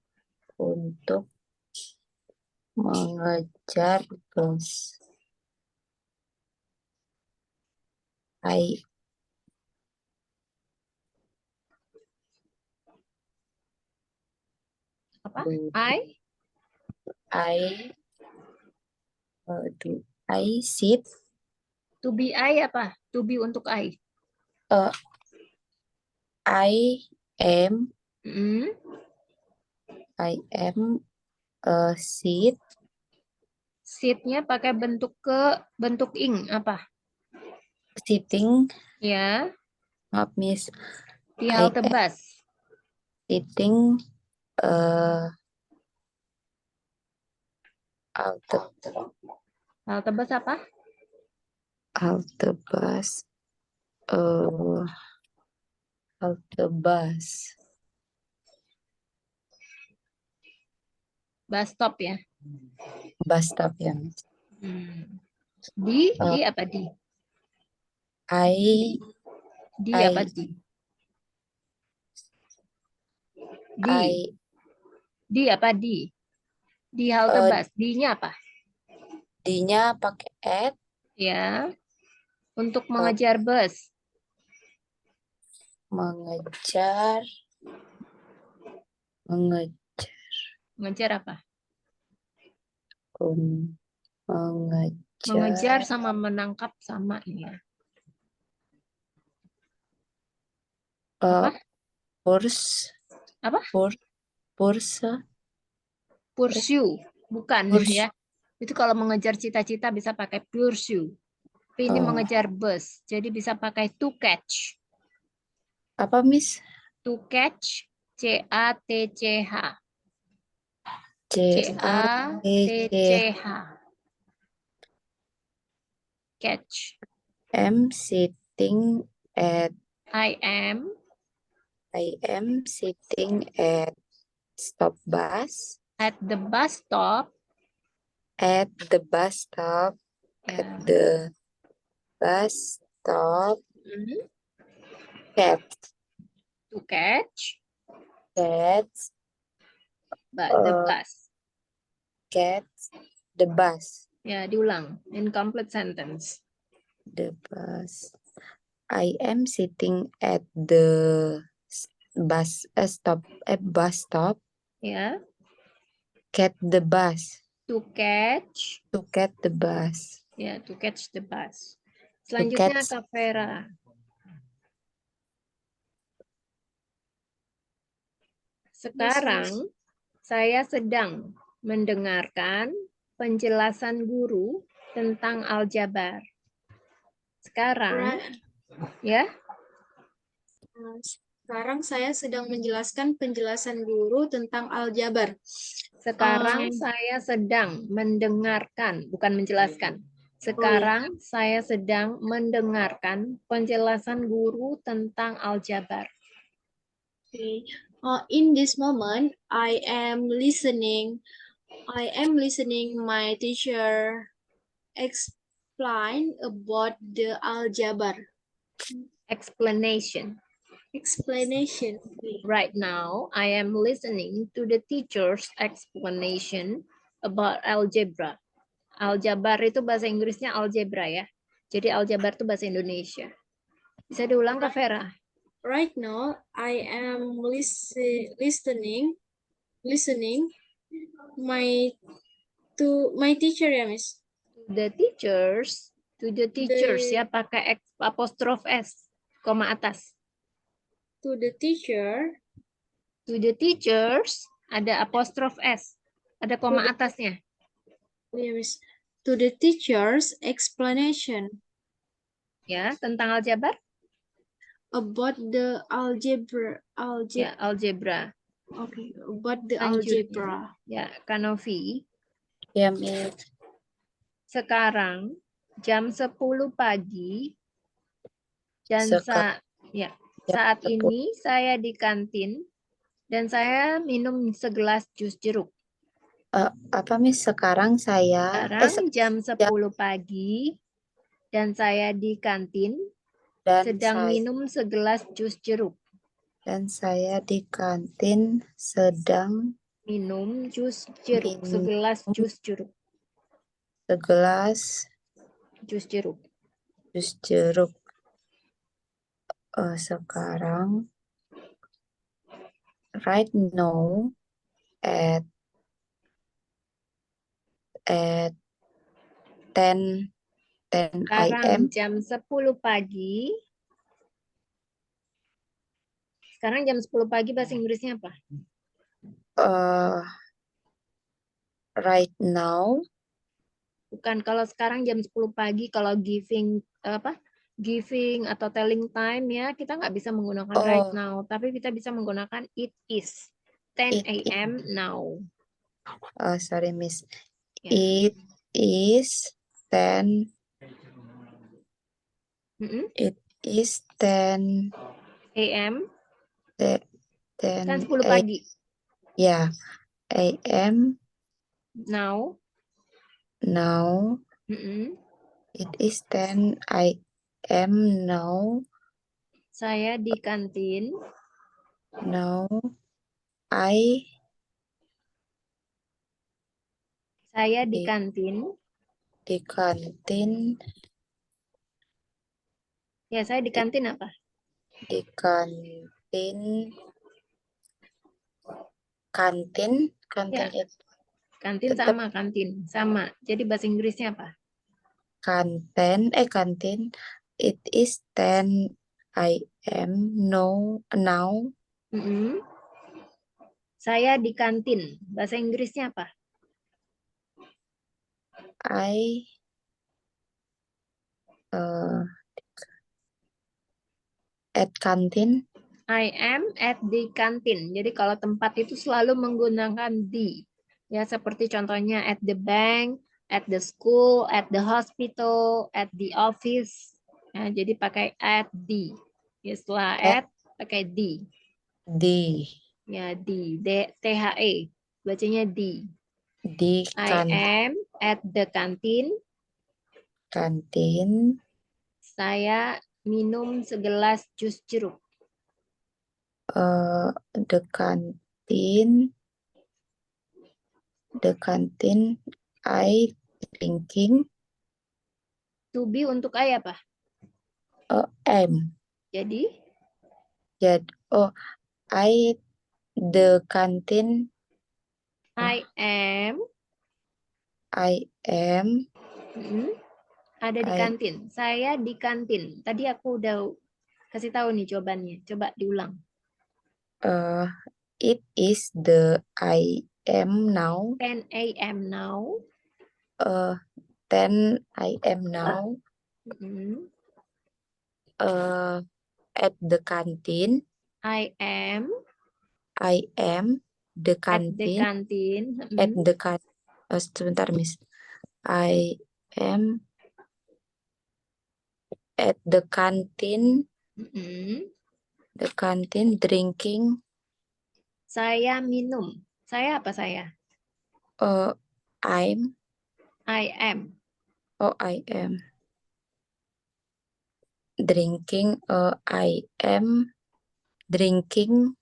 Untuk mengejar bus. I Apa? do I sit To be I apa? To be untuk I. I am Hmm. sit Sit-nya pakai bentuk ing apa? sitting. Ya, Maaf Miss, di I halte am bus. sitting halte Halte bus apa? halte bus halte bus Bus stop ya. bus stop ya Miss. Hmm. Di Eh, apa di? I Di I apa di? Di. I Di apa di? Di halte eh, bus. Di-nya apa? D-nya pakai at Ya, untuk mengejar bus. mengejar Mengejar apa? mengejar Mengejar sama menangkap sama ya. Apa? purs Apa? purse Pursue. Bukan purs ya. Itu kalau mengejar cita-cita bisa pakai pursue. Tapi ini mengejar bus. Jadi bisa pakai to catch. apa Miss? To catch. C-A-T-C-H. C A T C C-A-T-C-H. Catch. am sitting at I am sitting at stop bus at the bus stop. at the bus stop Ya. at the bus stop Mhm. catch To catch catch the uh, bus. catch the bus Ya, diulang. Incomplete sentence. the bus. I am sitting at the bus bus stop Ya, catch the bus to catch. to catch the bus Ya, to catch the bus. to Selanjutnya catch Kak Vera. Sekarang saya sedang mendengarkan penjelasan guru tentang aljabar. Sekarang, ya, Sekarang saya sedang menjelaskan penjelasan guru tentang aljabar. sekarang saya sedang mendengarkan, bukan menjelaskan. Sekarang saya sedang mendengarkan penjelasan guru tentang aljabar. Okay. In this moment, I am listening. My teacher explain about the aljabar. Explanation. Explanation. Right now, I am listening to the teacher's explanation about algebra. Aljabar itu bahasa Inggrisnya algebra ya. Jadi aljabar itu bahasa Indonesia. Bisa diulang Kak Vera? Right now, I am listening my teacher, ya, Miss. The teachers, to the teachers ya, pakai apostrof S, koma atas. To the teacher, To the teachers, ada apostrof S, ada koma atasnya. ya, Miss. To the teacher's explanation Ya, tentang aljabar? about the algebra. Ya, algebra. Okay, about the Selanjutnya. algebra. Ya, Kanovi. ya Miss. Sekarang jam 10 pagi dan saat ini saya di kantin dan saya minum segelas jus jeruk. Apa Miss? Sekarang saya Sekarang jam 10 pagi dan saya di kantin sedang minum segelas jus jeruk. Dan saya di kantin sedang Minum jus jeruk. Minum Segelas jus jeruk. segelas Jus jeruk. jus jeruk. Sekarang, right now, at 10 Sekarang a.m. jam 10 pagi. Sekarang jam 10 pagi bahasa Inggrisnya apa? Right now, Bukan, kalau sekarang jam 10 pagi, kalau giving atau telling time ya, kita nggak bisa menggunakan right oh, now, tapi kita bisa menggunakan it is 10 it a.m. now. sorry, Miss. Ya. It is 10 Mm-mm. It is 10 a.m. 10 kan 10 pagi. yeah, a.m. Now. now. Mm-mm. It is 10 a.m. now. Saya di kantin. Now I Saya di di, kantin. di kantin Ya, saya di kantin apa? di kantin kantin Ya, itu kantin tetap sama kantin. Sama. Jadi bahasa Inggrisnya apa? kantin. It is 10 a.m. now. Mm-mm. Saya di kantin. Bahasa Inggrisnya apa? I at kantin. I am at the canteen. Jadi kalau tempat itu selalu menggunakan the. Ya, seperti contohnya at the bank, at the school, at the hospital, at the office. Ya, jadi pakai at the. Ya, setelah at pakai the. Di Ya, the. Bacanya the. di I am at the canteen. kantin. Saya minum segelas jus jeruk. The canteen I drinking To be untuk I apa? am. Jadi, Jadi I the canteen I am Mm, ada di I kantin. Saya di kantin. Tadi aku udah kasih tahu nih jawabannya. Coba diulang. it is the I am now 10 a.m. now. 10 I am now Mm, at the canteen. I am I am the at the canteen canteen. at the can sebentar Miss. I am at the canteen Mm, drinking. Saya minum. Saya apa saya? I'm I am. I am drinking. I am drinking.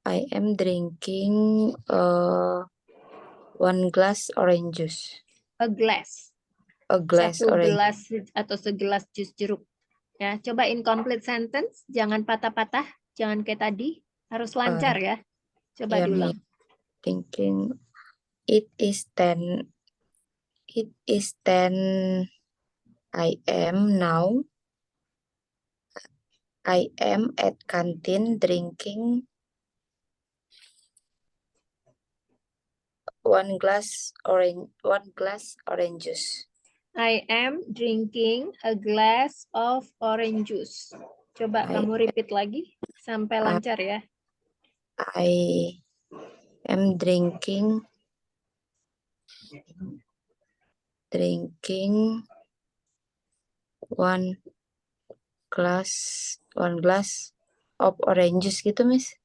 I am drinking 1 glass orange juice. A glass. A glass Satu orange. gelas atau segelas jus jeruk. Ya, coba incomplete sentence. Jangan patah-patah. Jangan kayak tadi. Harus lancar ya. Coba Yeah, me diulang. thinking it is 10 I am now. I am at canteen drinking 1 glass orange juice. I am drinking a glass of orange juice. Coba kamu repeat lagi sampai lancar ya. I am drinking 1 glass of orange juice gitu, Miss.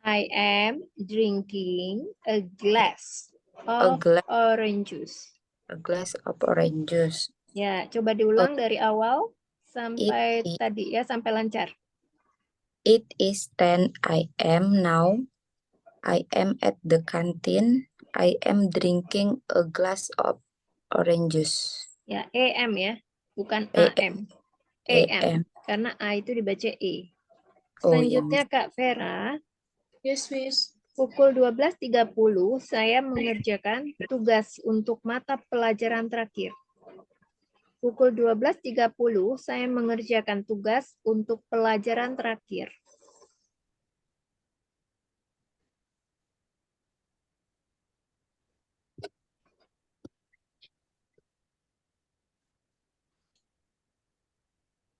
I am drinking a glass A of orange juice. glass of orange juice. Ya, coba diulang dari awal sampai It tadi ya, sampai lancar. It is 10 a.m. now. I am at the canteen. I am drinking a glass of orange juice. Ya, AM ya, bukan AM. AM. AM. Karena A itu dibaca E. Oh ya, Selanjutnya Kak Vera, Yes, Miss. pukul 12.30 saya mengerjakan tugas untuk mata pelajaran terakhir. Pukul 12.30 saya mengerjakan tugas untuk pelajaran terakhir.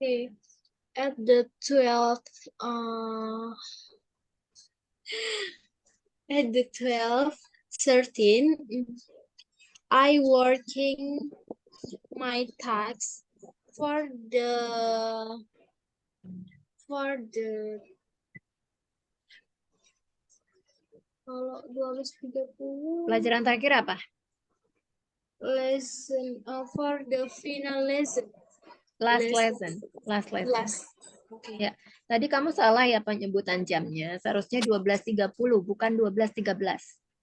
Okay. At the 12th, at the 12:13, I working my tasks for the kalau 12:30 Pelajaran terakhir apa? lesson for the final lesson. Last lesson. Okay. Ya, tadi kamu salah ya penyebutan jamnya. Seharusnya 12.30 bukan 12.13.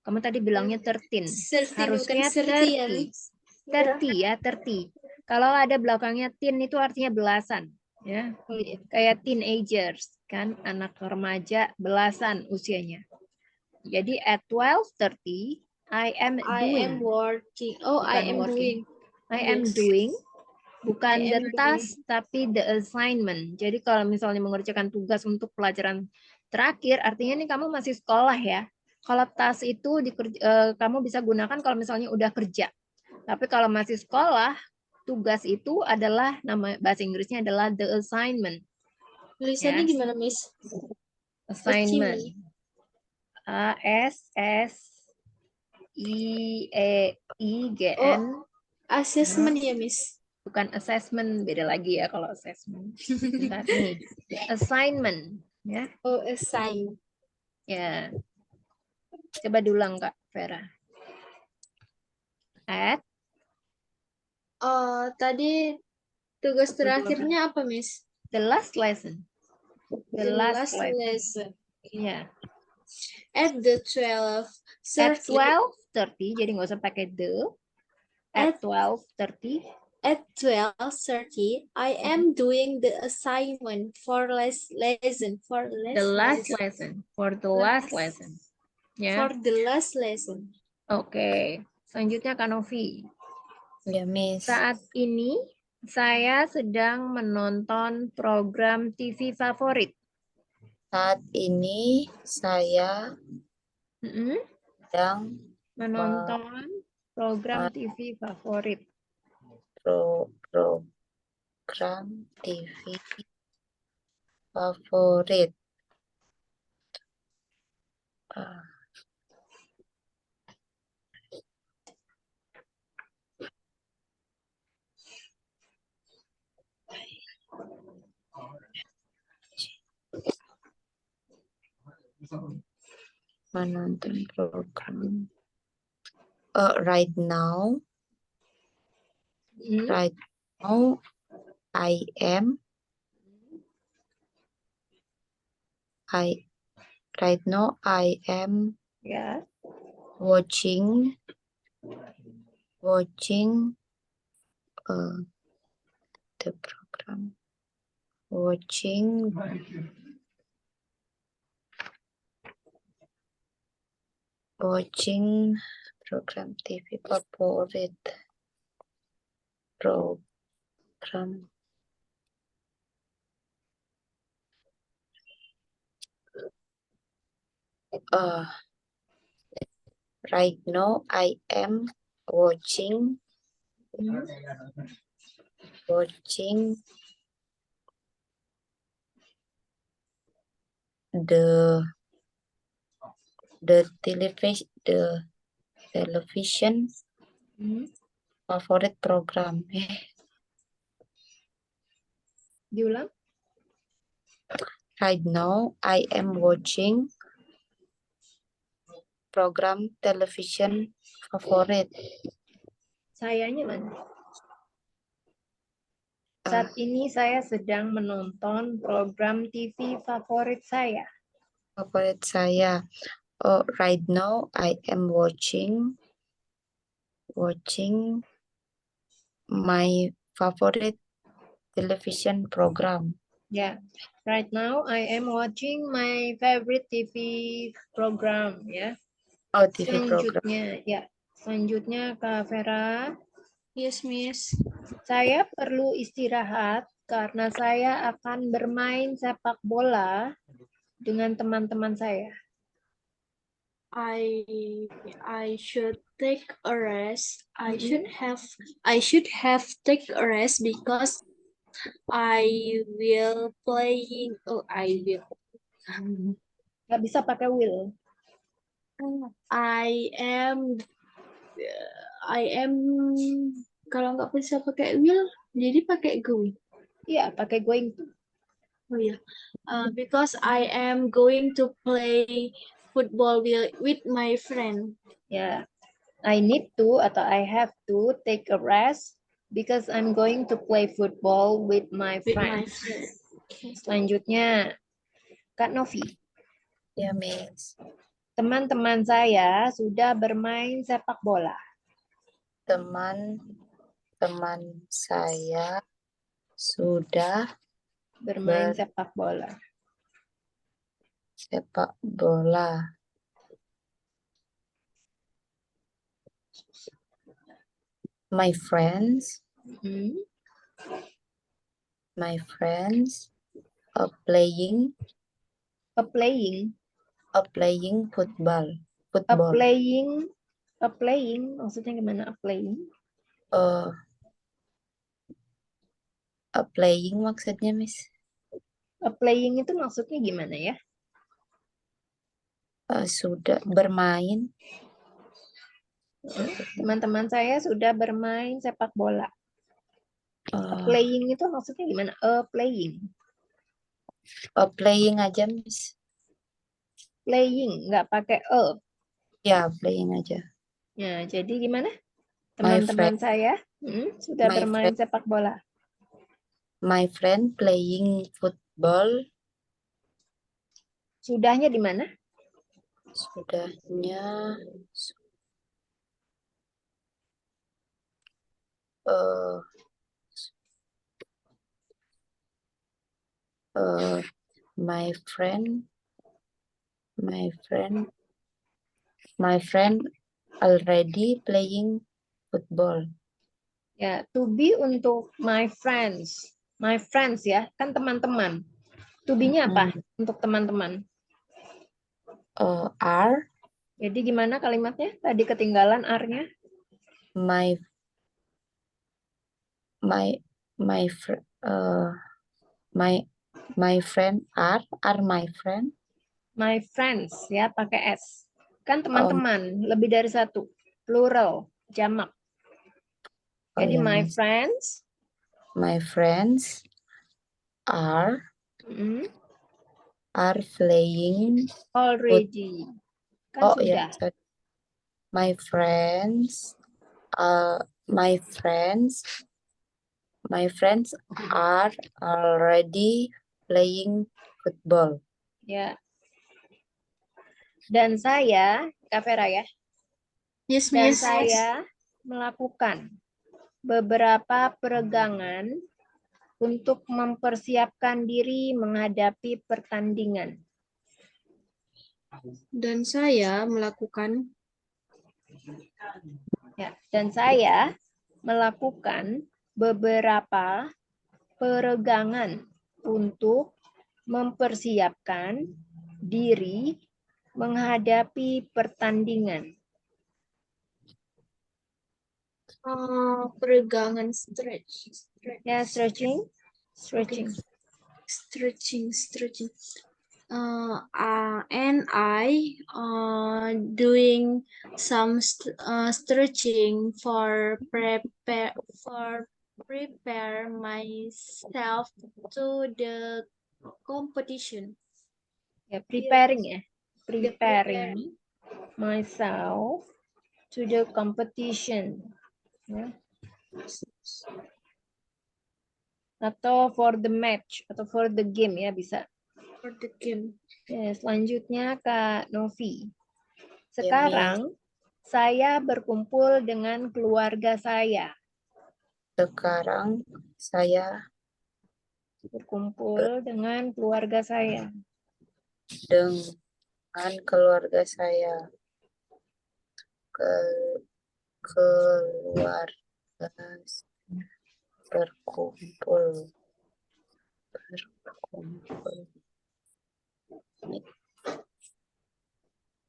Kamu tadi bilangnya 13. 30, Harusnya bukan 30 ya, 30. Miss? 30 ya, 30. Kalau ada belakangnya teen itu artinya belasan, ya. Oh, iya. Kayak teenagers, kan anak remaja belasan usianya. Jadi at 12:30 I am doing. working. Oh, I Bukan am working. doing. I am Yes. doing. Bukan I the am task, tapi the assignment. Jadi kalau misalnya mengerjakan tugas untuk pelajaran terakhir, artinya ini kamu masih sekolah ya. Kalau task itu kamu bisa gunakan kalau misalnya udah kerja. Tapi kalau masih sekolah, tugas itu adalah, nama bahasa Inggrisnya adalah the assignment. Tulisannya Ya. gimana, Miss? Assignment. ASSIEIGN. Assessment ya, Miss? Bukan assessment, beda lagi ya kalau assessment. Bentar, nih, assignment, ya. Oh, assign. Ya. Coba diulang Kak Vera. At Tadi tugas terakhirnya apa, Miss? the last lesson. The last lesson. lesson. Ya. At the At 12:30. 12:30, jadi nggak usah pakai the. At 12:30. At 12:30, I am doing the assignment for lesson. The last lesson. For the last lesson. Ya. For the last lesson. Oke. Selanjutnya Kak Novi. Ya, Miss. Saat ini saya sedang menonton program TV favorit. Saat ini saya sedang Menonton program TV favorit. program TV favorit. Menonton program. Right now, I am Ya. watching the program. Watching program TV favorit. Program. Right now I am watching the television favorite program. Diulang. Right now I am watching program television favorit. Sayanya mana? Saat ini saya sedang menonton program TV favorit saya. Favorit saya. Oh, right now I am watching my favorite television program. Ya, right now I am watching my favorite TV program. Ya, Oh, TV program. Selanjutnya Kak Vera. Yes, Miss. Saya perlu istirahat karena saya akan bermain sepak bola dengan teman-teman saya. I should take a rest. I should have take a rest because I will playing. Oh, I will. Nggak bisa pakai will. I am. Kalau nggak bisa pakai will, jadi pakai go. Iya, pakai going to. Oh ya, because I am going to play football with my friend. Ya, I need to atau I have to take a rest because I'm going to play football with my With my friends. friend. Okay. Selanjutnya, Kak Novi. Ya, Miss. Teman-teman saya sudah bermain sepak bola. Teman-teman saya sudah Bermain sepak bola. sepak bola. My friends are playing football. Playing maksudnya gimana? Playing maksudnya, Miss? Playing itu maksudnya gimana ya? Sudah bermain. Teman-teman saya sudah bermain sepak bola. Playing itu maksudnya gimana? Playing. Playing aja, Miss. Playing, nggak pakai Ya, playing aja. Ya, jadi gimana? My Teman-teman saya sudah my bermain friend- sepak bola. My friend playing football. Sudahnya di mana? Sudahnya my friend already playing football. Ya, to be untuk my friends. My friends ya, kan teman-teman. To be-nya apa untuk teman-teman? Are Jadi gimana kalimatnya? Tadi ketinggalan are-nya. my friend are my friend. My friends ya, pakai S. Kan teman-teman, lebih dari satu. Plural, jamak. Jadi ya, my Miss. friends. My friends are playing Already. Kan Oh sudah. ya, sorry. My friends are already playing football. Ya. Dan saya, Kak Vera ya. Yes, Dan Miss. saya melakukan beberapa peregangan untuk mempersiapkan diri menghadapi pertandingan. Dan saya melakukan beberapa peregangan untuk mempersiapkan diri menghadapi pertandingan. peregangan stretch. Ya, stretching. And I doing some stretching for prepare myself to the competition. Ya, preparing myself to the competition. Ya. atau for the match atau for the game ya bisa. For the game. Ya, selanjutnya Kak Novi. Miss. Sekarang saya berkumpul dengan keluarga saya. Sekarang saya Berkumpul dengan keluarga saya. dengan keluarga saya. Keluarga berkumpul.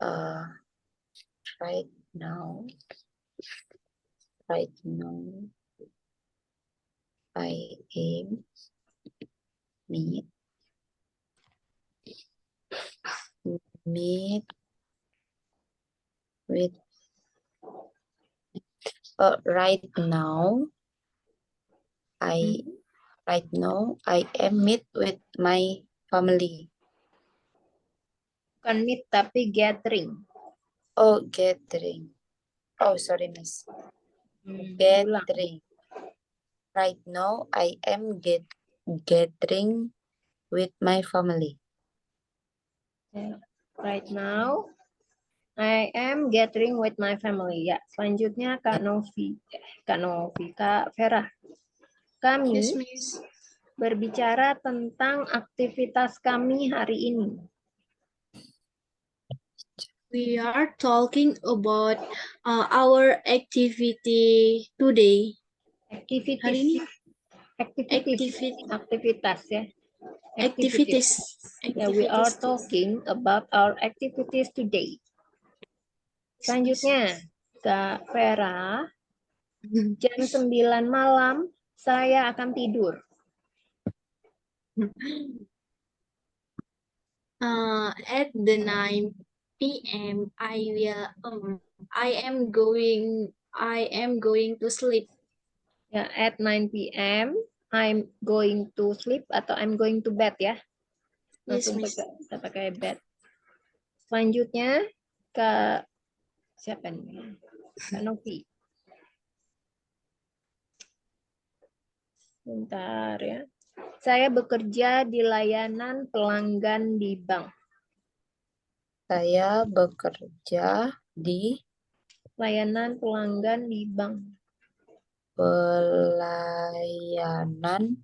Uh, right now, I am meet with right now I am meet with my family. Bukan meet tapi gathering. Oh, gathering. Oh, sorry, Miss. Ulang. Gathering. Right now I am gathering with my family. Ya. Right now, I am gathering with my family. Ya, selanjutnya Kak Novi. Kak Vera. Kami Yes, Miss. berbicara tentang aktivitas kami hari ini. We are talking about our activity today. Hari ini Aktivitas ya. activities. Yeah, we are Activities. talking about our activities today. Selanjutnya, Kak Vera, jam 9 malam saya akan tidur. At the 9 p.m. I am going to sleep. Ya, at 9 p.m. I'm going to sleep atau I'm going to bed ya. Yes, Langsung Miss. kita pakai bed. Selanjutnya, Kak siapa nih? Kak Novi. Bentar ya. Saya bekerja di layanan pelanggan di bank. Saya bekerja di Layanan pelanggan di bank. pelayanan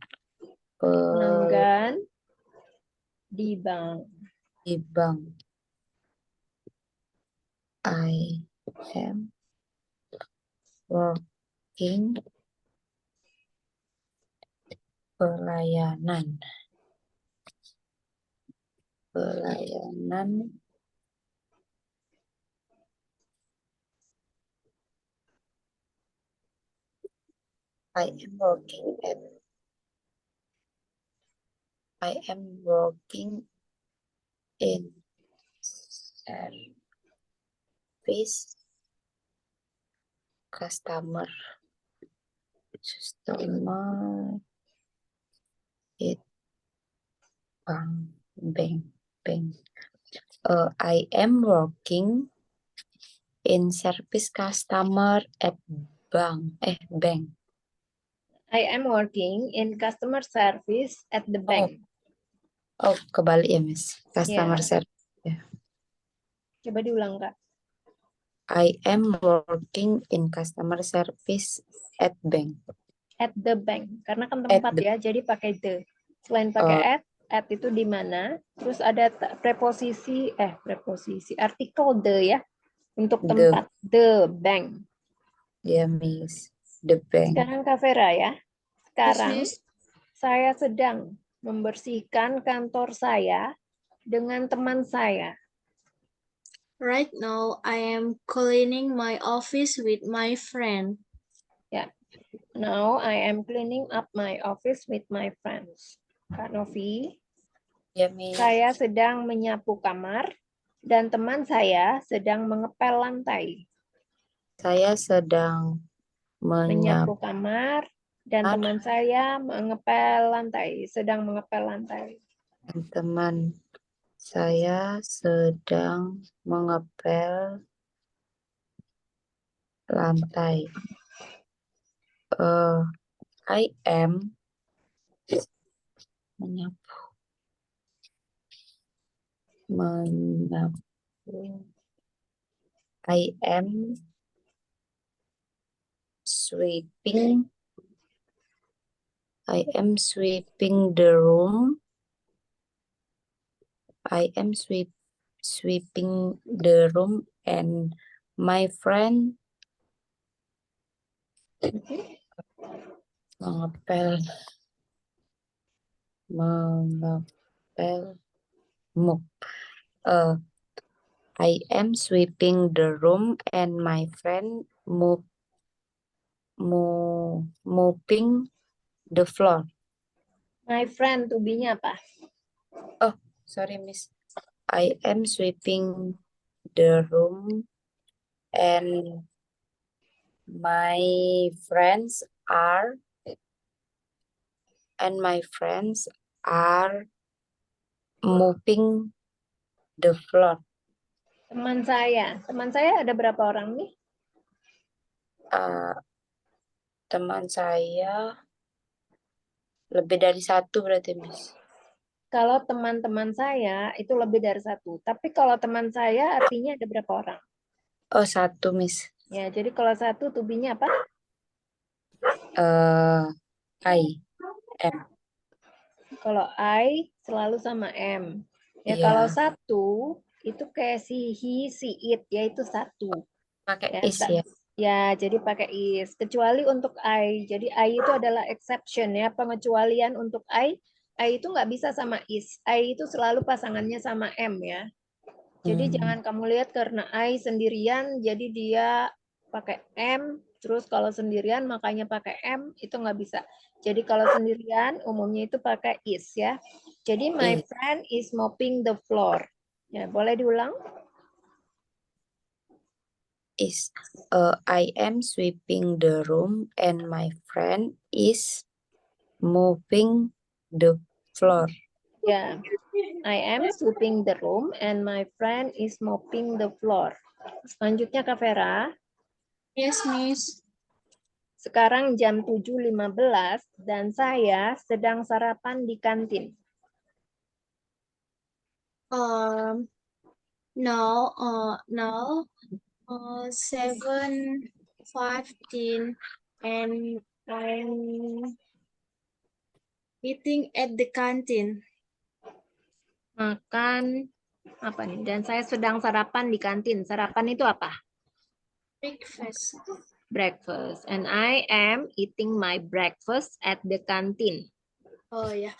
Pelanggan di bank. di bank. I am working pelayanan I am working in service customer it bank. I am working in service customer at bank. I am working in customer service at the bank. Oh, kebalik ya, Miss. Customer Yeah. service. Coba diulang, Kak. I am working in customer service at bank. At the bank. Karena kan tempat ya, jadi pakai the. Selain pakai at itu di mana. Terus ada preposisi, artikel the ya. Untuk tempat. The bank. Ya, Miss. The bank. Sekarang Kak Vera ya. Sekarang Yes, Miss. saya sedang membersihkan kantor saya dengan teman saya. Right now, I am cleaning my office with my friend. Ya. Now I am cleaning up my office with my friends. Kak Novi, Ya, Miss. saya sedang menyapu kamar dan teman saya sedang mengepel lantai. Saya sedang Menyapu kamar dan teman saya mengepel lantai, sedang mengepel lantai. teman saya sedang mengepel lantai. I am menyapu. Menyapu. I am sweeping. I am sweeping the room. I am sweeping the room and my friend mengepel mop. I am sweeping the room and my friend mopping the floor. My friend, to be-nya apa? Oh, sorry, Miss. I am sweeping the room and my friends are mopping the floor. Teman saya ada berapa orang nih? Teman saya lebih dari satu berarti, Miss. Kalau teman-teman saya itu lebih dari satu. Tapi kalau teman saya artinya ada berapa orang? Oh, satu, Miss. Ya, jadi kalau satu to be-nya apa? I am. Kalau I selalu sama M. Ya, Iya. kalau satu itu kayak si he, si it, yaitu satu. Pakai Ya, is ya. ya, jadi pakai is. Kecuali untuk I. Jadi I itu adalah exception ya, pengecualian untuk I. I itu nggak bisa sama is. I itu selalu pasangannya sama M ya. Jadi jangan kamu lihat karena I sendirian, jadi dia pakai M, terus kalau sendirian makanya pakai M, itu nggak bisa. Jadi kalau sendirian umumnya itu pakai is ya. Jadi my friend is mopping the floor. Ya, boleh diulang? Is I am sweeping the room and my friend is mopping the floor. Ya, I am sweeping the room and my friend is mopping the floor. Selanjutnya Kak Vera. Yes, Miss. Sekarang jam 7.15 dan saya sedang sarapan di kantin. Now, 7:15 and I'm eating at the canteen. Makan apa nih? Dan saya sedang sarapan di kantin. Sarapan itu apa? Breakfast. Breakfast. And I am eating my breakfast at the canteen. Oh ya.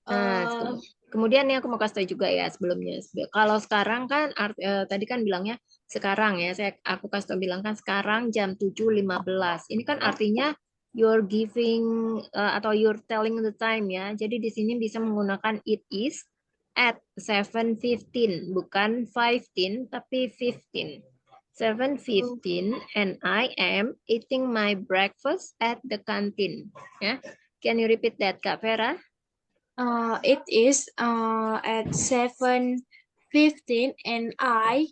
Nah, kemudian nih aku mau kasih tahu juga ya sebelumnya. Kalau sekarang kan tadi kan bilangnya sekarang ya. Aku kasih tahu bilang kan sekarang jam 7.15. Ini kan artinya you're giving atau you're telling the time ya. Jadi di sini bisa menggunakan it is at 7:15, bukan 15 tapi 15. 7:15 and I am eating my breakfast at the canteen. Ya. Can you repeat that, Kak Vera? It is at 7:15 and I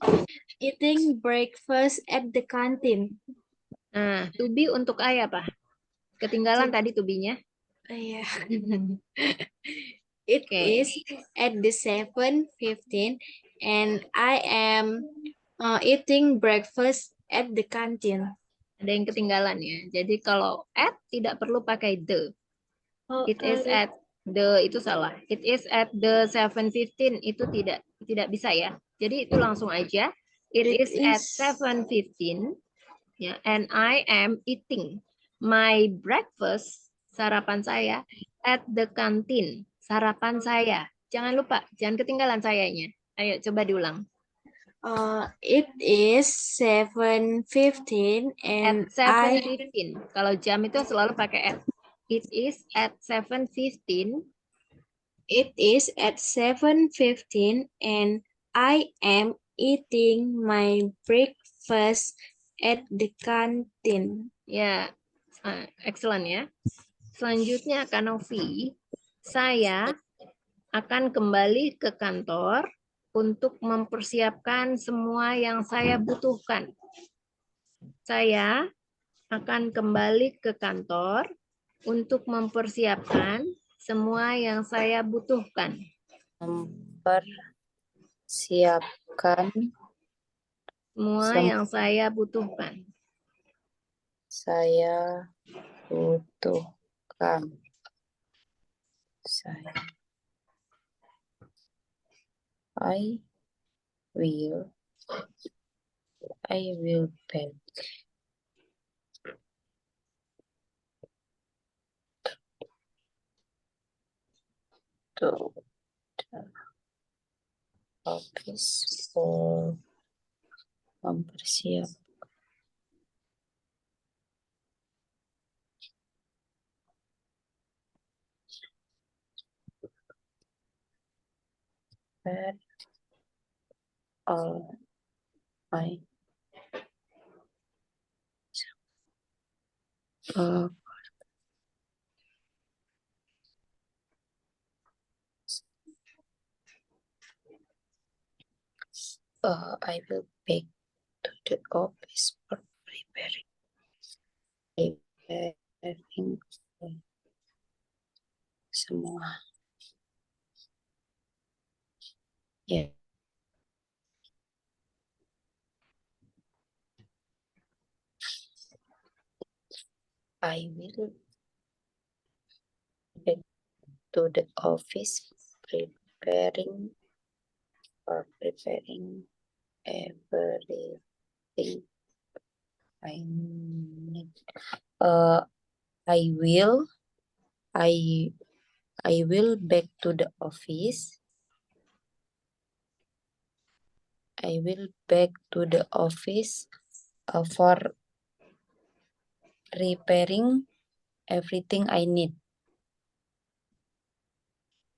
eating breakfast at the canteen. Nah, to be untuk I apa? Ketinggalan tadi to be-nya. Yeah. It is at the 7:15 and I am eating breakfast at the canteen. Ada yang ketinggalan ya. Jadi kalau at tidak perlu pakai the. It is at the itu salah. It is at the 7:15 itu tidak bisa ya. Jadi itu langsung aja. It is at 7:15 ya, and I am eating my breakfast, sarapan saya, at the canteen, sarapan saya. Jangan lupa, jangan ketinggalan sayanya. Ayo coba diulang. It is 7:15 and At 7:15. Kalau jam itu selalu pakai at. It is at 7:15. It is at 7:15 and I am eating my breakfast at the canteen. Ya, excellent ya. Selanjutnya Kak Novi, saya akan kembali ke kantor untuk mempersiapkan semua yang saya butuhkan. Saya akan kembali ke kantor untuk mempersiapkan semua yang saya butuhkan. Mempersiapkan Semua semua yang saya butuhkan. saya butuhkan. Saya. I will back to the office for mempersiapkan all my I will back to the office for preparing semua. Ya. I will back to the office preparing everything I need. I will back to the office. I will back to the office for repairing everything I need.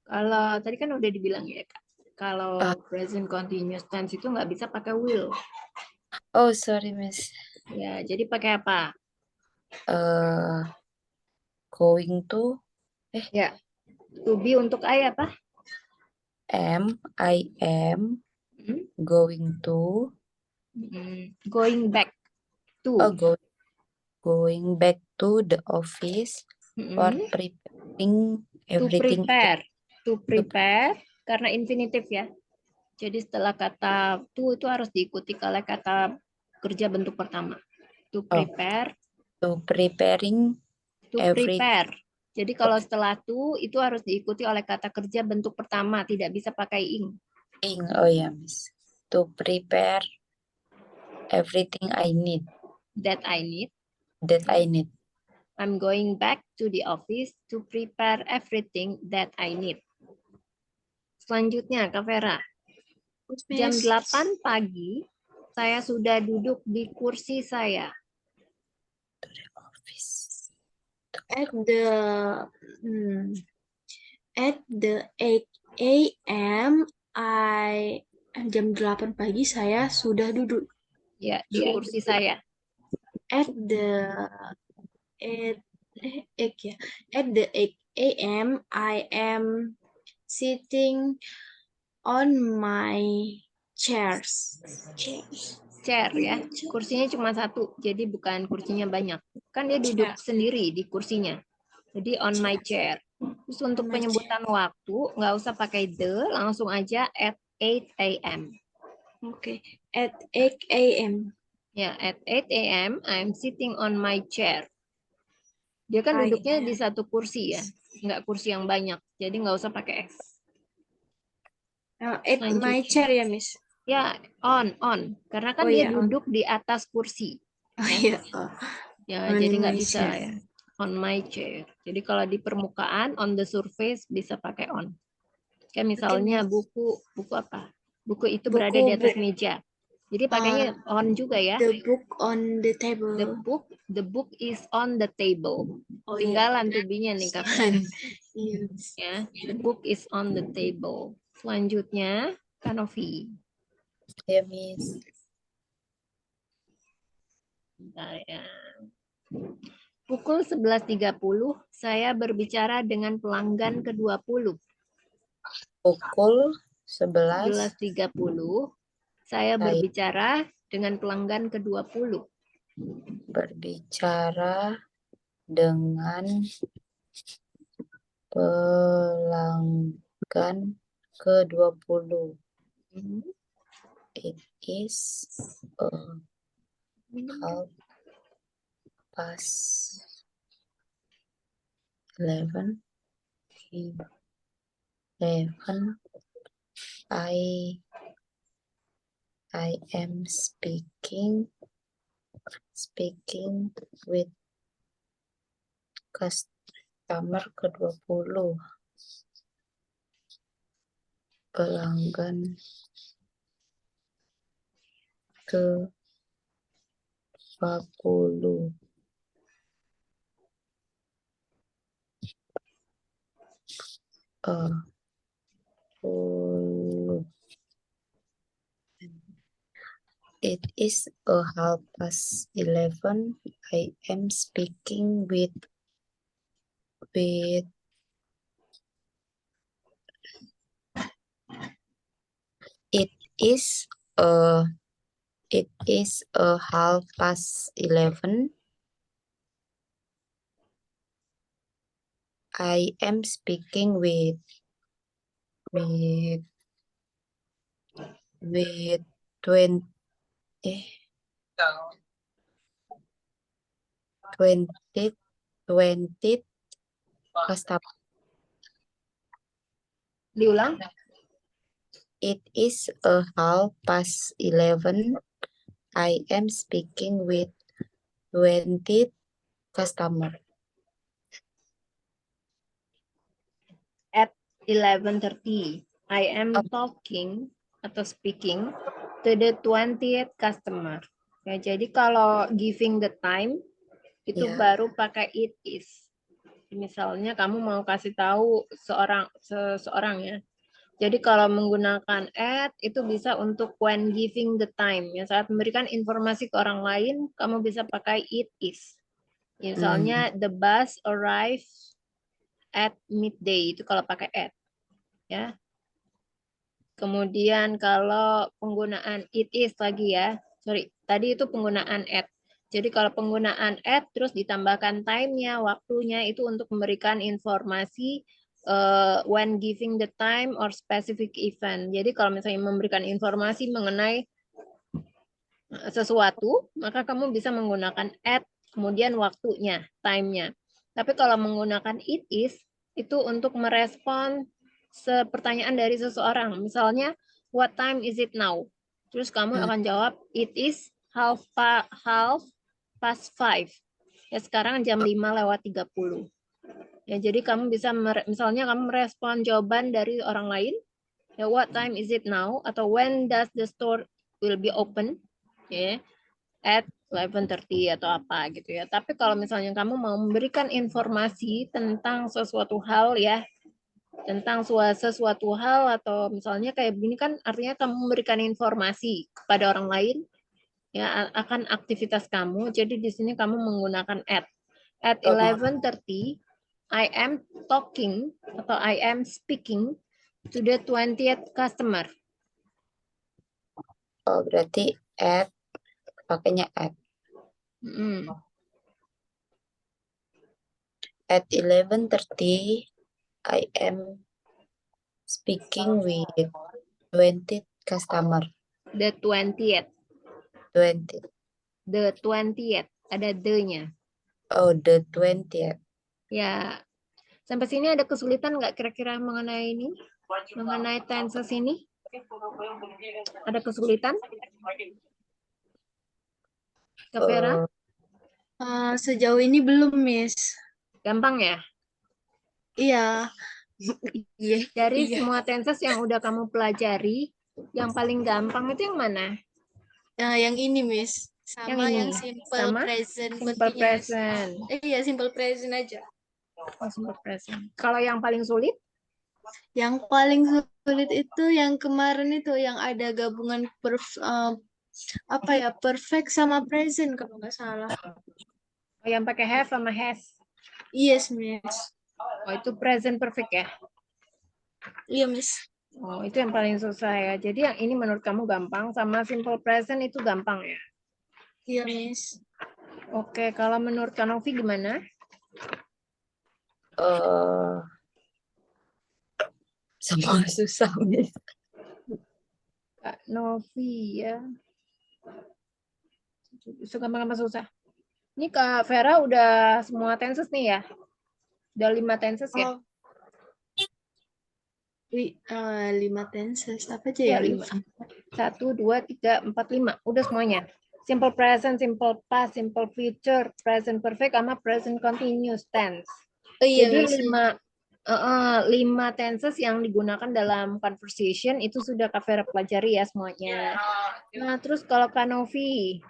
Kalau tadi kan udah dibilang ya, Kak. Kalau present continuous tense itu nggak bisa pakai will. Oh, sorry, Miss. Ya, jadi pakai apa? Going to. Ya, to be untuk I apa? I am going to. Going back to. Oh, going back to the office for preparing everything. To prepare karena infinitif ya. Jadi setelah kata to itu harus diikuti oleh kata kerja bentuk pertama. To prepare. To preparing. To prepare. Jadi kalau setelah to itu harus diikuti oleh kata kerja bentuk pertama, tidak bisa pakai ing. Oh ya, Miss. To prepare everything I need. That I need. I'm going back to the office to prepare everything that I need. Selanjutnya, Kak Vera. Jam 8 pagi, saya sudah duduk di kursi saya. At the 8 a.m. jam 8 pagi saya sudah duduk. Ya, di kursi saya. At the 8 a.m. I am sitting on my chairs. Chair ya, kursinya cuma satu, jadi bukan kursinya banyak. Kan dia duduk sendiri di kursinya. Jadi on my chair. Terus untuk penyebutan waktu, nggak usah pakai the, langsung aja at 8 a.m. Oke, at 8 a.m. Ya, at 8 a.m. I'm sitting on my chair. Dia kan duduknya di satu kursi ya, nggak kursi yang banyak. Jadi nggak usah pakai s. At my chair ya, Miss? Ya, on. Karena kan dia duduk di atas kursi. Oh iya. Ya, jadi nggak bisa ya. On my chair. Jadi kalau di permukaan, on the surface bisa pakai on. Kayak misalnya buku apa? Buku itu berada di atas meja. Jadi pakainya on juga ya. The book on the table. The book is on the table. Tinggalan to be-nya nih Kak. Yes. Ya, the book is on the table. Selanjutnya, Kanovi. Ya, Miss. Bentar ya. Pukul 11.30 saya berbicara dengan pelanggan ke-20. Pukul 11.30 saya berbicara dengan pelanggan ke-20. Berbicara dengan pelanggan ke-20. Mhm. It is half past 11. I am speaking with customer ke-20. Pelanggan ke-20. It is half past 11. I am speaking with it is half past 11. I am speaking with 20 customer. Diulang. It is half past 11. I am speaking with 20 customer. At 11:30, I am talking atau speaking to the 20th customer. Ya, jadi kalau giving the time itu Ya. baru pakai it is. Misalnya kamu mau kasih tahu seseorang ya. Jadi kalau menggunakan at itu bisa untuk when giving the time. Ya, saat memberikan informasi ke orang lain, kamu bisa pakai it is. Misalnya the bus arrives at midday, itu kalau pakai at. Ya. Kemudian kalau penggunaan it is lagi ya. Sorry, tadi itu penggunaan at. Jadi kalau penggunaan at terus ditambahkan time-nya, waktunya itu untuk memberikan informasi when giving the time or specific event. Jadi kalau misalnya memberikan informasi mengenai sesuatu, maka kamu bisa menggunakan at, kemudian waktunya, time-nya. Tapi kalau menggunakan it is, itu untuk merespon pertanyaan dari seseorang. Misalnya, what time is it now? Terus kamu akan jawab, it is half past 5. Ya, sekarang jam 5:30. Ya, jadi kamu bisa, misalnya kamu merespon jawaban dari orang lain, ya, what time is it now? Atau when does the store will be open? Ya, at 11:30 atau apa gitu ya. Tapi kalau misalnya kamu mau memberikan informasi tentang sesuatu hal ya, tentang sesuatu hal atau misalnya kayak begini kan artinya kamu memberikan informasi kepada orang lain ya akan aktivitas kamu. Jadi di sini kamu menggunakan at. At 11:30 I am talking atau I am speaking to the 20th customer. Oh, berarti at, pakainya at. At 11:30, I am speaking with 20 customer. The 20th. 20. The 20th. Ada the-nya. Oh, the 20th. Ya, sampai sini ada kesulitan nggak kira-kira mengenai ini? Mengenai tenses ini? Ada kesulitan? Kak Vera? Sejauh ini belum, Miss. Gampang ya? Iya. Iya. Dari Iya. semua tenses yang udah kamu pelajari, yang paling gampang itu yang mana? Yang ini, Miss. Sama yang ini? simple Sama? present Simple continuous. present. Iya, simple present aja. Oh, simple present. Kalau yang paling sulit? Yang paling sulit itu yang kemarin itu yang ada gabungan perfect sama present kalau nggak salah. Oh, yang pakai have sama has. Yes, Miss. Oh, itu present perfect ya? Iya, Miss. Oh, itu yang paling susah ya. Jadi yang ini menurut kamu gampang, sama simple present itu gampang ya? Iya, Miss. Oke, kalau menurut Kak Novi gimana? Semua susah, Miss. Kak Novi ya. Gampang-gampang susah. Ini Kak Vera udah semua tenses nih ya? Udah 5 tenses ya? Oh, 5 tenses. Apa aja Ya, ya? 5. 1, 2, 3, 4, 5. Udah semuanya. Simple present, simple past, simple future, present perfect, sama present continuous tense. Oh iya, Jadi Miss. 5 tenses yang digunakan dalam conversation itu sudah Kak Vera pelajari ya semuanya. Nah, terus kalau Kak Novi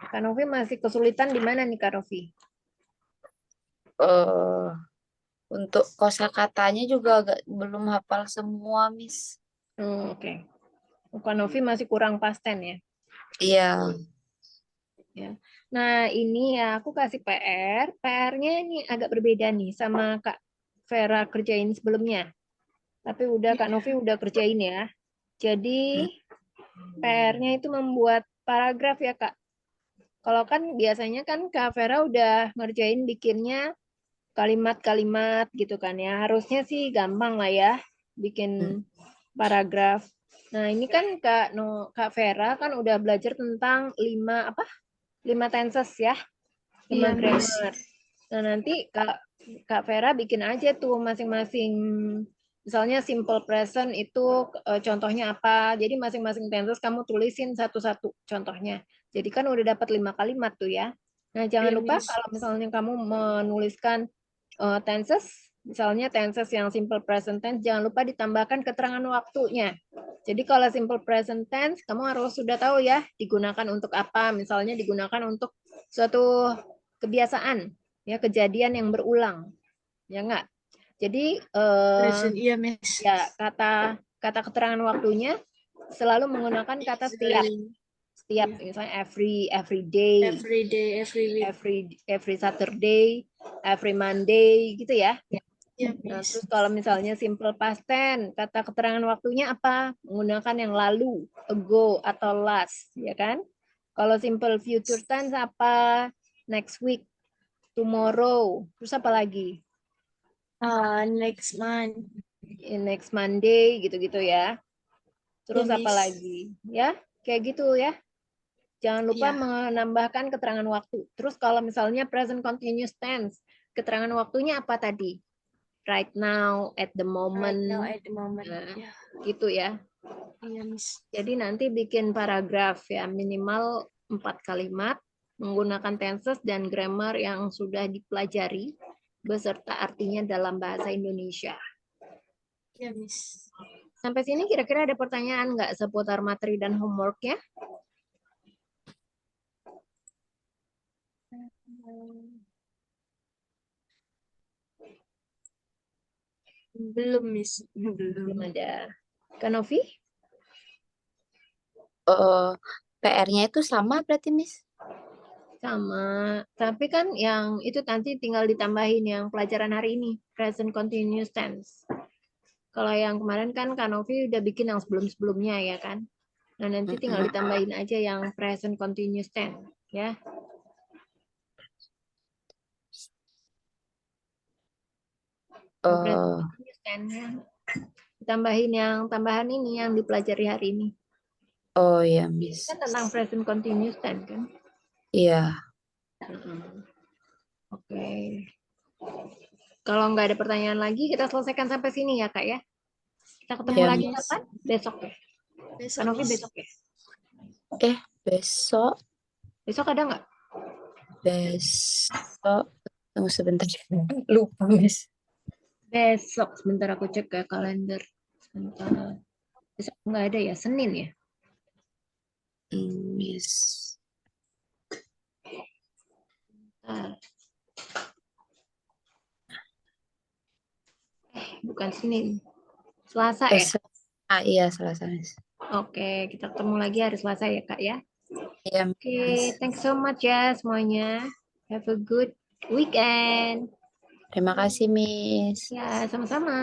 masih kesulitan di mana nih Kak Novi? Eh, untuk kosakatanya juga belum hafal semua, Miss. Oke. Kak Novi masih kurang pasten ya. Iya. Ya. Nah, ini ya aku kasih PR. PR-nya ini agak berbeda nih sama Kak Vera kerjain sebelumnya. Tapi udah Kak Novi udah kerjain ya. Jadi PR-nya itu membuat paragraf ya Kak. Kalau kan biasanya kan Kak Vera udah ngerjain bikinnya kalimat-kalimat gitu kan ya. Harusnya sih gampang lah ya bikin paragraf. Nah, ini kan Kak Vera kan udah belajar tentang 5 tenses ya. 5 Iya, Miss. grammar. Nah, nanti Kak Vera bikin aja tuh masing-masing. Misalnya simple present itu contohnya apa. Jadi masing-masing tenses kamu tulisin satu-satu contohnya. Jadi kan udah dapat 5 kalimat tuh ya. Nah, jangan Iya, lupa Miss. kalau misalnya kamu menuliskan tenses, misalnya tenses yang simple present tense, jangan lupa ditambahkan keterangan waktunya. Jadi kalau simple present tense, kamu harus sudah tahu ya, digunakan untuk apa. Misalnya digunakan untuk suatu kebiasaan, ya kejadian yang berulang, ya enggak. Jadi Present, iya, Miss. ya kata keterangan waktunya selalu menggunakan kata setiap, Iya. misalnya every day, Every day, every week. every Saturday, every Monday, gitu ya. Iya, Nah, Miss. terus kalau misalnya simple past tense, kata keterangan waktunya apa? Menggunakan yang lalu, ago atau last, ya kan? Kalau simple future tense apa? Next week, tomorrow. Terus apa lagi? Next month. Next Monday, gitu-gitu ya. Terus Iya, apa Miss. lagi? Ya, kayak gitu ya. Jangan lupa Iya. menambahkan keterangan waktu. Terus kalau misalnya present continuous tense, keterangan waktunya apa tadi? Right now, at the Right moment, now at the moment. nah, Ya. gitu ya. Iya, Miss. Jadi nanti bikin paragraf ya, minimal 4 kalimat, menggunakan tenses dan grammar yang sudah dipelajari, beserta artinya dalam bahasa Indonesia. Iya, Miss. Sampai sini kira-kira ada pertanyaan nggak seputar materi dan homeworknya? Belum, Miss. Belum Belum. ada. Kak Novi? PR-nya itu sama berarti, Miss? Sama. Tapi kan yang itu nanti tinggal ditambahin yang pelajaran hari ini, present continuous tense. Kalau yang kemarin kan Kak Novi udah bikin yang sebelum-sebelumnya ya kan? Nah, nanti tinggal ditambahin aja yang present continuous tense, ya. Present continuous tense, ya. Ditambahin yang tambahan ini yang dipelajari hari ini. Oh ya, Miss. Kan tentang present continuous tense kan? Iya. Oke. Kalau nggak ada pertanyaan lagi, kita selesaikan sampai sini ya, Kak ya. Kita ketemu Ya, lagi Miss. kapan? Besok ya. Besok, Kak Novi Miss. besok ya. Besok. Besok ada nggak? Besok. Tunggu sebentar. Lupa, Miss. Besok, sebentar aku cek ke kalender. Sebentar. Besok nggak ada ya, Senin ya? Miss. Bukan Senin. Selasa ya? Iya, Selasa, Miss. Oke, kita ketemu lagi hari Selasa ya, Kak ya. Iya, Oke, Miss. thanks so much ya semuanya. Have a good weekend. Terima kasih, Miss. Ya, sama-sama.